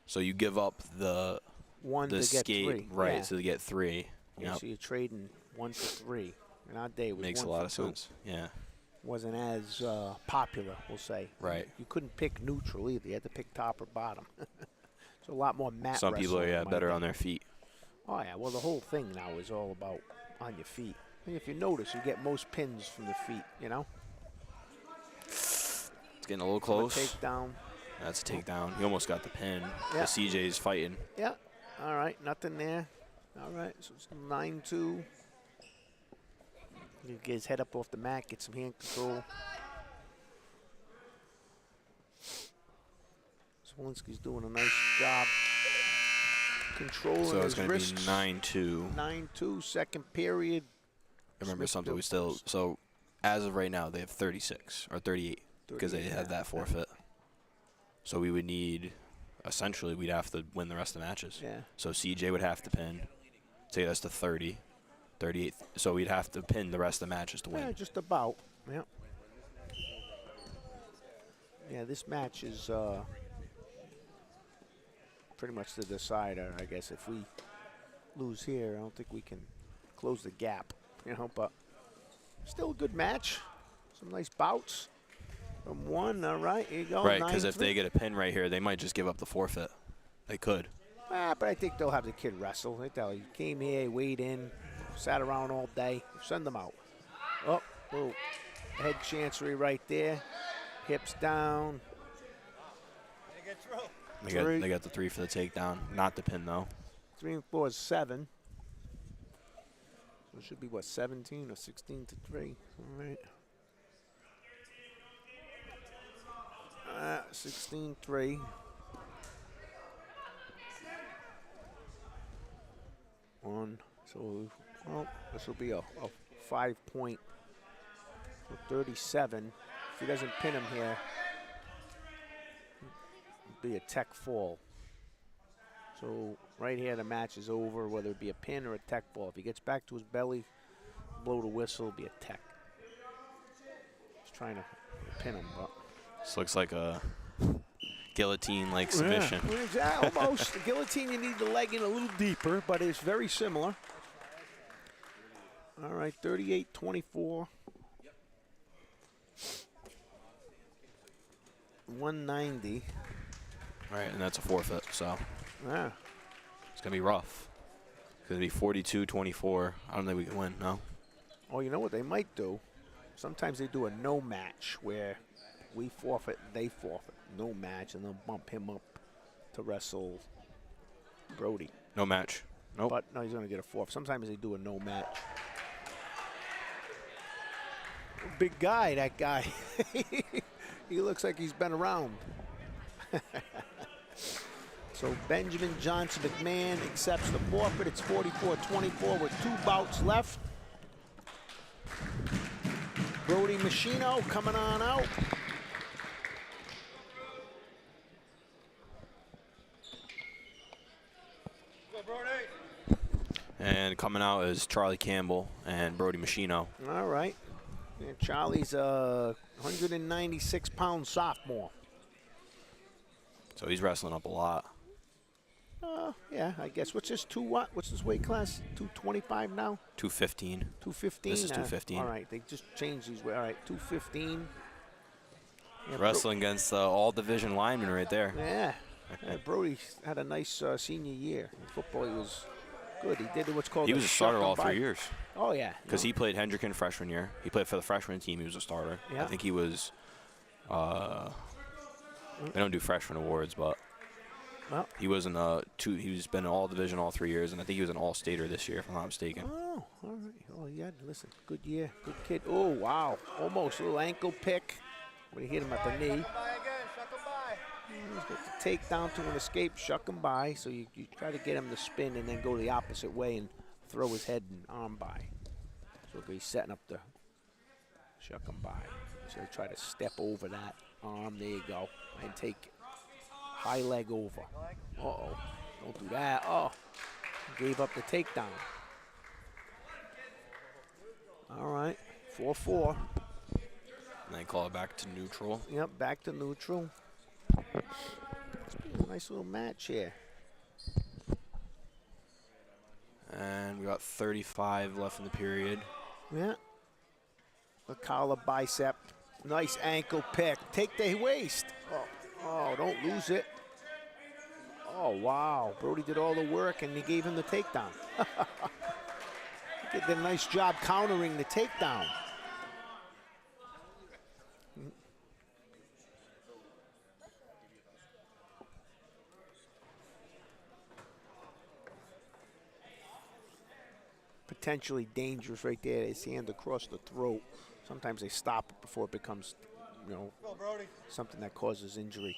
So you give up the 1 to escape, get 3. right? Yeah. So you get 3. Yeah, Yep. so you're trading 1 for 3. In our day, it was Makes 1 a lot for of 2. sense. Yeah. Wasn't as popular, we'll say. Right. You couldn't pick neutral either. You had to pick top or bottom. So a lot more mat Some people wrestling are in my better day. on their feet. Oh, yeah. Well, the whole thing now is all about on your feet. And if you notice, you get most pins from the feet, It's getting a little From a close. takedown. That's a takedown. He almost got the pin. Yeah. The CJ's fighting. Yeah. All right. Nothing there. All right. So it's 9-2. You get his head up off the mat, get some hand control. Zawolinsky's doing a nice job controlling So it's his going to be wrists. 9-2. 9-2, second period. Remember something, we Smithfield still, so as of right now, they have 36 or 38 because they 38, had yeah. that forfeit. So we would need, essentially, we'd have to win the rest of the matches. Yeah. So CJ would have to pin, take us to 30, 38. So we'd have to pin the rest of the matches to win. Yeah, just about. Yeah. Yeah, this match is pretty much the decider, I guess. If we lose here, I don't think we can close the gap, but still a good match. Some nice bouts from 1. All right, here you go. Right, because if 9-3. they get a pin right here, they might just give up the forfeit. They could. But I think they'll have the kid wrestle. They tell you, he came here, weighed in, sat around all day. Send them out. Oh, head chancery right there. Hips down. Get through. They got the 3 for the takedown. Not the pin, though. 3 and 4 is 7. So it should be, 17 or 16-3. All right. 16-3. So, well, this will be a 5-point. So 37. If he doesn't pin him here, it'll be a tech fall. So right here, the match is over, whether it be a pin or a tech ball. If he gets back to his belly, blow the whistle, it'll be a tech. He's trying to pin him, but. This looks like a guillotine-like submission. Yeah, exactly, almost. The guillotine, you need the leg in a little deeper, but it's very similar. All right, 38-24. 190. All right, and that's a forfeit, so Yeah. it's going to be rough. It's going to be 42-24. I don't think we can win, no? Oh, you know what they might do? Sometimes they do a no match where we forfeit, they forfeit. No match, and they'll bump him up to wrestle Brody. No match. Nope. But no, he's going to get a forfeit. Sometimes they do a no match. Big guy, that guy. He looks like he's been around. So Benjamin Johnson McMahon accepts the forfeit. It's 44-24 with 2 bouts left. Brody Machino coming on out. And coming out is Charlie Campbell and Brody Machino. All right. And Charlie's a 196-pound sophomore. So he's wrestling up a lot. Yeah, I guess. What's his What's his weight class? 225 now? 215. 215? This is 215. All right, they just changed these. All right, 215. Yeah, Wrestling against all division linemen right there. Yeah. Brody had a nice senior year. In football, he was good. He did what's called He was a starter all 3 years. years. Oh, yeah. Because he played Hendricken freshman year. He played for the freshman team. He was a starter. Yeah. I think he was, they don't do freshman awards, but Well, he was he's been in all division all 3 years, and I think he was an all-stater this year, if I'm not mistaken. oh, all right. Oh, yeah, listen, good year, good kid. Oh, wow, almost a little ankle pick when he hit him at the knee. He's got the takedown to an escape, shuck him by, so you try to get him to spin and then go the opposite way and throw his head and arm by. So he's setting up the shuck him by. So try to step over that arm, there you go, and take high leg over. Uh-oh, don't do that. Oh, gave up the takedown. All right, 4-4. And then call it back to neutral. Yep, back to neutral. It's been a nice little match here. And we got 35 left in the period. Yeah. The collar bicep. Nice ankle pick. Take the waist. Oh, don't lose it. Oh, wow. Brody did all the work, and he gave him the takedown. He did a nice job countering the takedown. Potentially dangerous right there. His hand across the throat. Sometimes they stop it before it becomes, something that causes injury.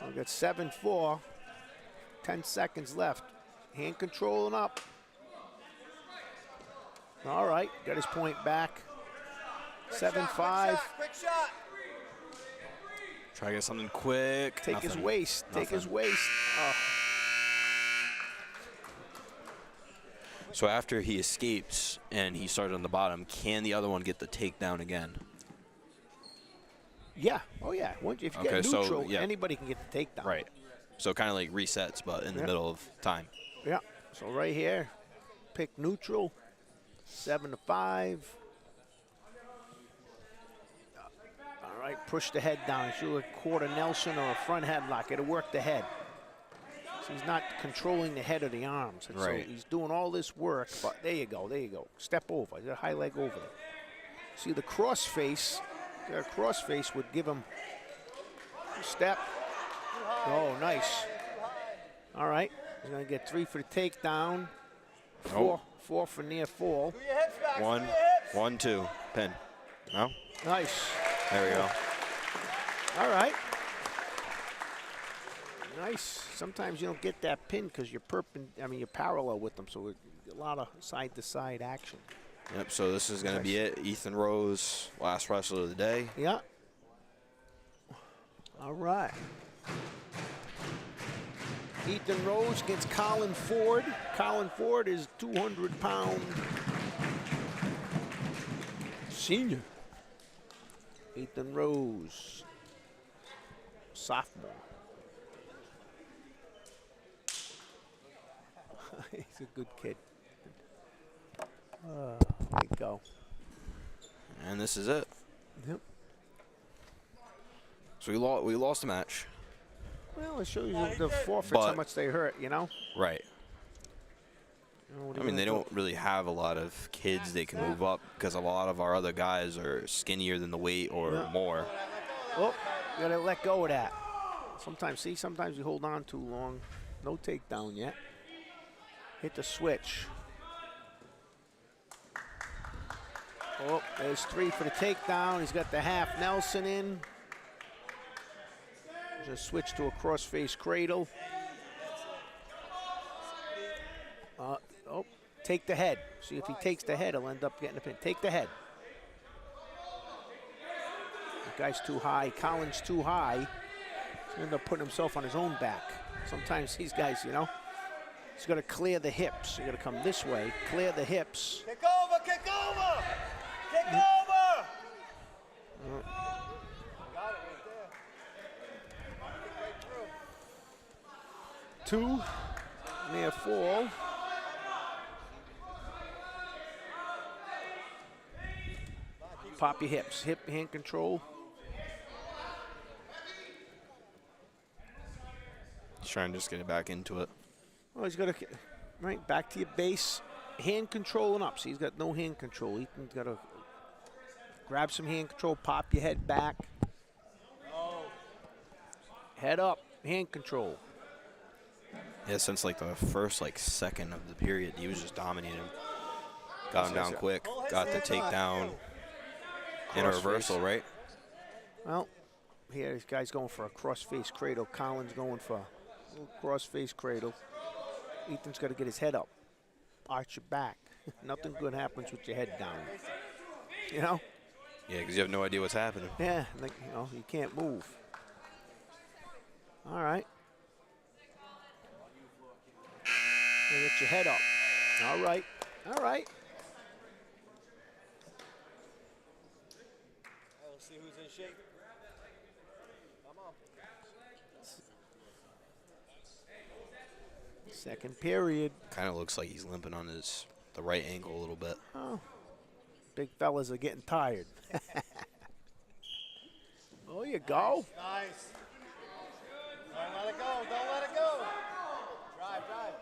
We got 7-4. 10 seconds left. Hand controlling up. All right, got his point back. 7-5. Quick shot. Try to get something quick. Take his Nothing. waist. Take his Nothing. waist. Oh. So after he escapes and he started on the bottom, can the other one get the takedown again? Yeah. Oh, yeah. Once if you Okay, get so, neutral, yeah. anybody can get the takedown. Right. So kind of like resets, but in the middle of time. Yeah. So right here, pick neutral. 7-5. All right, push the head down. Should a quarter Nelson or a front headlock. It'll work the head. So he's not controlling the head of the arms. And Right. So he's doing all this work, but there you go, there you go. Step over, a high leg over there. See the cross face, their cross face would give him a step. Oh, nice. All right, he's gonna get 3 for the takedown. 4 for near fall. Do your hips back. Do 1, your hips. 1, 2, pin. No? Nice. There we go. All right. Nice. Sometimes you don't get that pin because you're you're parallel with them, so a lot of side-to-side action. Yep, so this is going to be it. Ethan Rose, last wrestler of the day. Yeah. All right. Ethan Rose against Colin Ford. Colin Ford is 200-pound senior. Ethan Rose, sophomore. He's a good kid. There you go. And this is it. Yep. So we lost the match. Well, it shows you the forfeits, how much they hurt, you know? Right. You know, They don't really have a lot of kids they can move up because a lot of our other guys are skinnier than the weight or more. Oh, you gotta let go of that. Sometimes you hold on too long. No takedown yet. Hit the switch. Oh, there's 3 for the takedown. He's got the half Nelson in. Just switch to a cross-face cradle. Take the head. See if he takes the head, he'll end up getting a pin. Take the head. The guy's too high. Colin's too high. He'll end up putting himself on his own back. Sometimes these guys, you know, he's got to clear the hips. You got to come this way, clear the hips. Kick over, kick over! Kick over! Got it right there. 2, near fall. Pop your hips, hip hand control. He's trying to just get it back into it. Oh, he's got to, right, back to your base. Hand control and up. See, he's got no hand control. Ethan's got to grab some hand control, pop your head back. Head up, hand control. Yeah, since like the first second of the period, he was just dominating him. Got him down quick, got the takedown. And a reversal, right? Well, here this guy's going for a cross-face cradle. Colin's going for a little cross-face cradle. Ethan's got to get his head up. Arch your back. Nothing good happens with your head down. You know? Yeah, because you have no idea what's happening. Yeah, like, you know, you can't move. All right. Get your head up. All right. All right. Let's see who's in shape. Come on. Second period. Kind of looks like he's limping on the right ankle a little bit. Oh, big fellas are getting tired. Oh, you go. Nice. Don't let it go. Don't let it go. Drive, drive.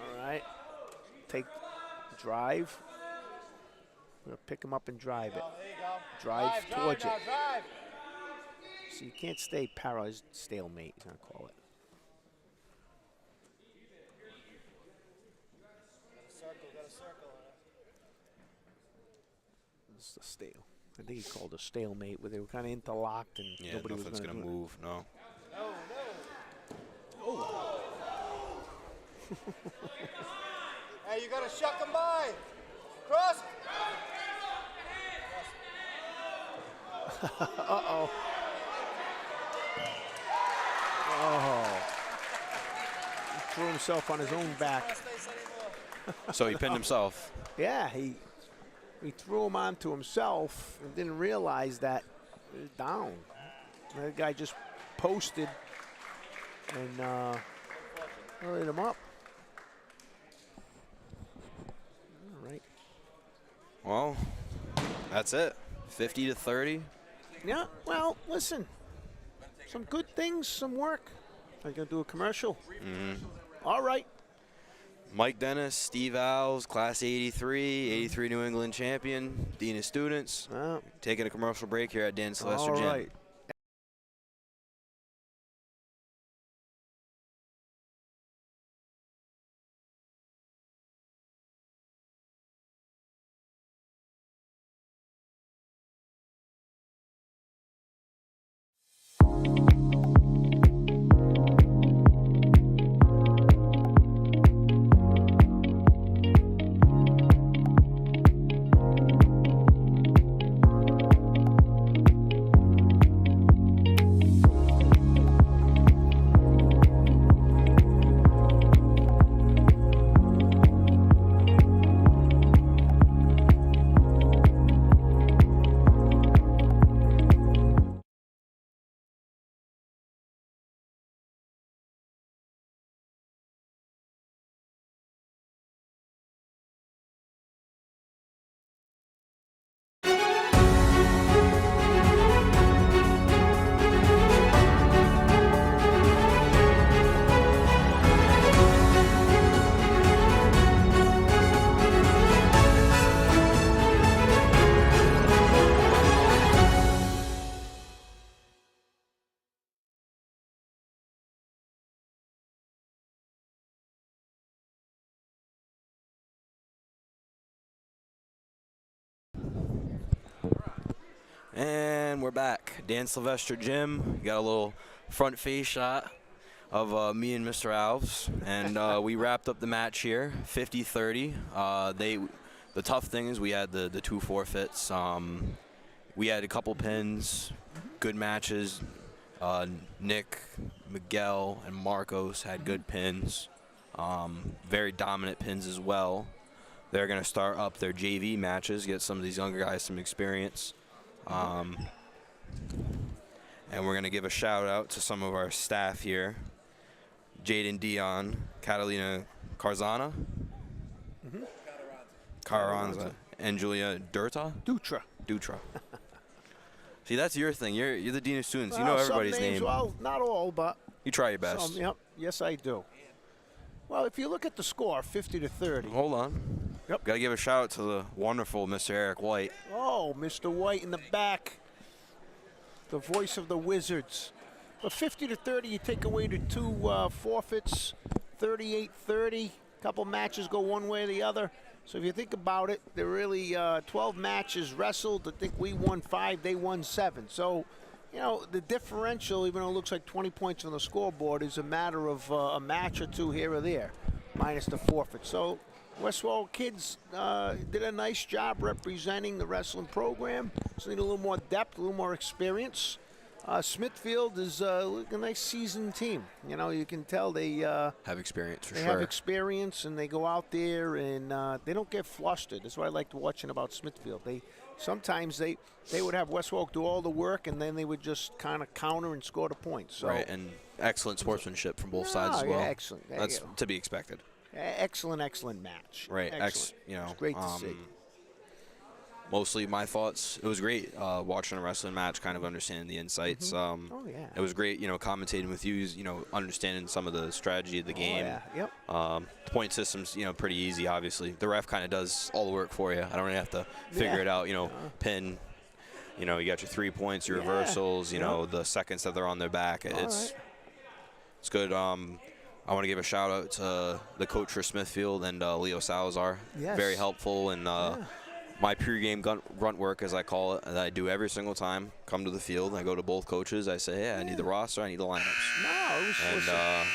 All right. Take drive. We're going to pick him up and drive it. There you go. Drive towards now, it. drive. So you can't stay paralyzed, stalemate, he's going to call it. Got a circle on it. It's a stale. I think he called a stalemate where they were kind of interlocked and Yeah, nobody was nothing's going going to to move, no. Hey, you got to shuck them by. Cross. Uh-oh. Oh. He threw himself on his own back. So he pinned himself. Yeah, he threw him onto himself and didn't realize that he was down. The guy just posted and hurried him up. All right. Well, that's it. 50-30. Yeah, well, listen. Some good things, some work. I'm going to do a commercial. All right. Mike Dennis, Steve Alves, Class 83, 83 New England champion, Dean of Students. Taking a commercial break here at Dan Sylvester Gym. All right. And we're back. Dan Sylvester Gym. Got a little front face shot of me and Mr. Alves. And we wrapped up the match here, 50-30. The tough thing is we had the 2 forfeits. We had a couple pins, good matches. Nick, Miguel, and Marcos had good pins. Very dominant pins as well. They're going to start up their JV matches, get some of these younger guys some experience. And we're going to give a shout out to some of our staff here. Jaden Dion, Catalina Carzana, Carranza, and Julia Dutra. See, that's your thing. You're the dean of students. You know everybody's some names, name. Well, not all, but You try your best. some, yep. Yes, I do. Well, if you look at the score, 50-30. Hold on. Yep. Got to give a shout out to the wonderful Mr. Eric White. Oh, Mr. White in the back, the voice of the Wizards. But 50-30, you take away the 2 forfeits, 38-30. Couple matches go one way or the other. So if you think about it, there really 12 matches wrestled. I think we won 5, they won 7. So, you know, the differential, even though it looks like 20 points on the scoreboard, is a matter of a match or 2 here or there, minus the forfeit. So Westwall kids did a nice job representing the wrestling program. Just need a little more depth, a little more experience. Smithfield is a nice seasoned team. You know, you can tell they Have experience for they sure. have experience, and they go out there and they don't get flustered. That's what I liked watching about Smithfield. Sometimes they would have Westwalk do all the work, and then they would just kind of counter and score the points. So, Right, and excellent sportsmanship from both sides as yeah, well. excellent. There you That's go. to be expected. Excellent match. Right, Excellent. you know, It's great to see. Mostly my thoughts. It was great watching a wrestling match, kind of understanding the insights. Oh, yeah. It was great, you know, commentating with you know, understanding some of the strategy of the game. Oh, yeah. Yep. The point system's, you know, pretty easy, obviously. The ref kind of does all the work for you. I don't really have to figure Yeah. it out, you know, pin. You know, you got your 3 points, your Yeah. reversals, you Yep. know, the seconds that they're on their back. It's good. I want to give a shout out to the coach for Smithfield and Leo Salazar. Yes. Very helpful, and my pregame grunt work, as I call it, that I do every single time. Come to the field, I go to both coaches. I say, hey, I need the roster, I need the lineups. No, it was And listen,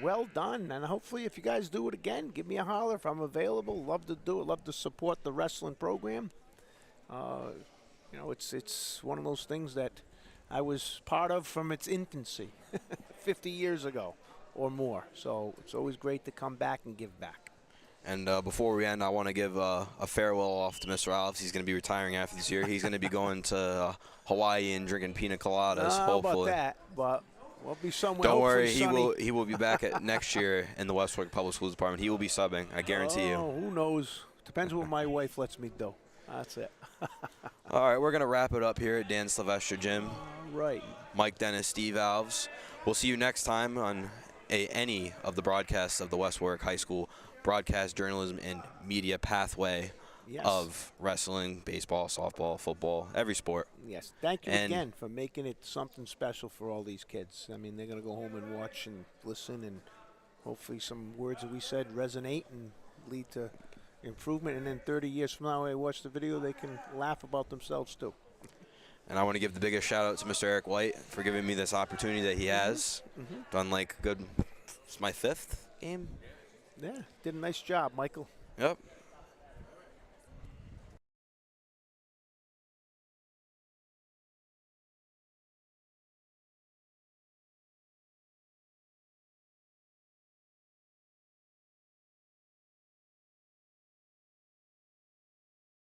well done. And hopefully, if you guys do it again, give me a holler if I'm available. Love to do it. Love to support the wrestling program. You know, it's one of those things that I was part of from its infancy, 50 years ago or more. So it's always great to come back and give back. And before we end, I want to give a farewell off to Mr. Alves. He's going to be retiring after this year. He's going to be going to Hawaii and drinking pina coladas, hopefully. About that, but we'll be somewhere. Don't worry, sunny. he will be back at next year in the Westbrook Public Schools Department. He will be subbing, I guarantee you. Who knows? Depends what my wife lets me do. That's it. All right, we're going to wrap it up here at Dan Sylvester Gym. Right. Mike Dennis, Steve Alves. We'll see you next time on any of the broadcasts of the West Warwick High School broadcast journalism and media pathway of wrestling, baseball, softball, football, every sport. Yes. Thank you And again for making it something special for all these kids. I mean, they're going to go home and watch and listen, and hopefully some words that we said resonate and lead to improvement. And then 30 years from now, when they watch the video, they can laugh about themselves too. And I want to give the biggest shout out to Mr. Eric White for giving me this opportunity that he has. Done like good, it's my 5th game. Yeah, did a nice job, Michael. Yep.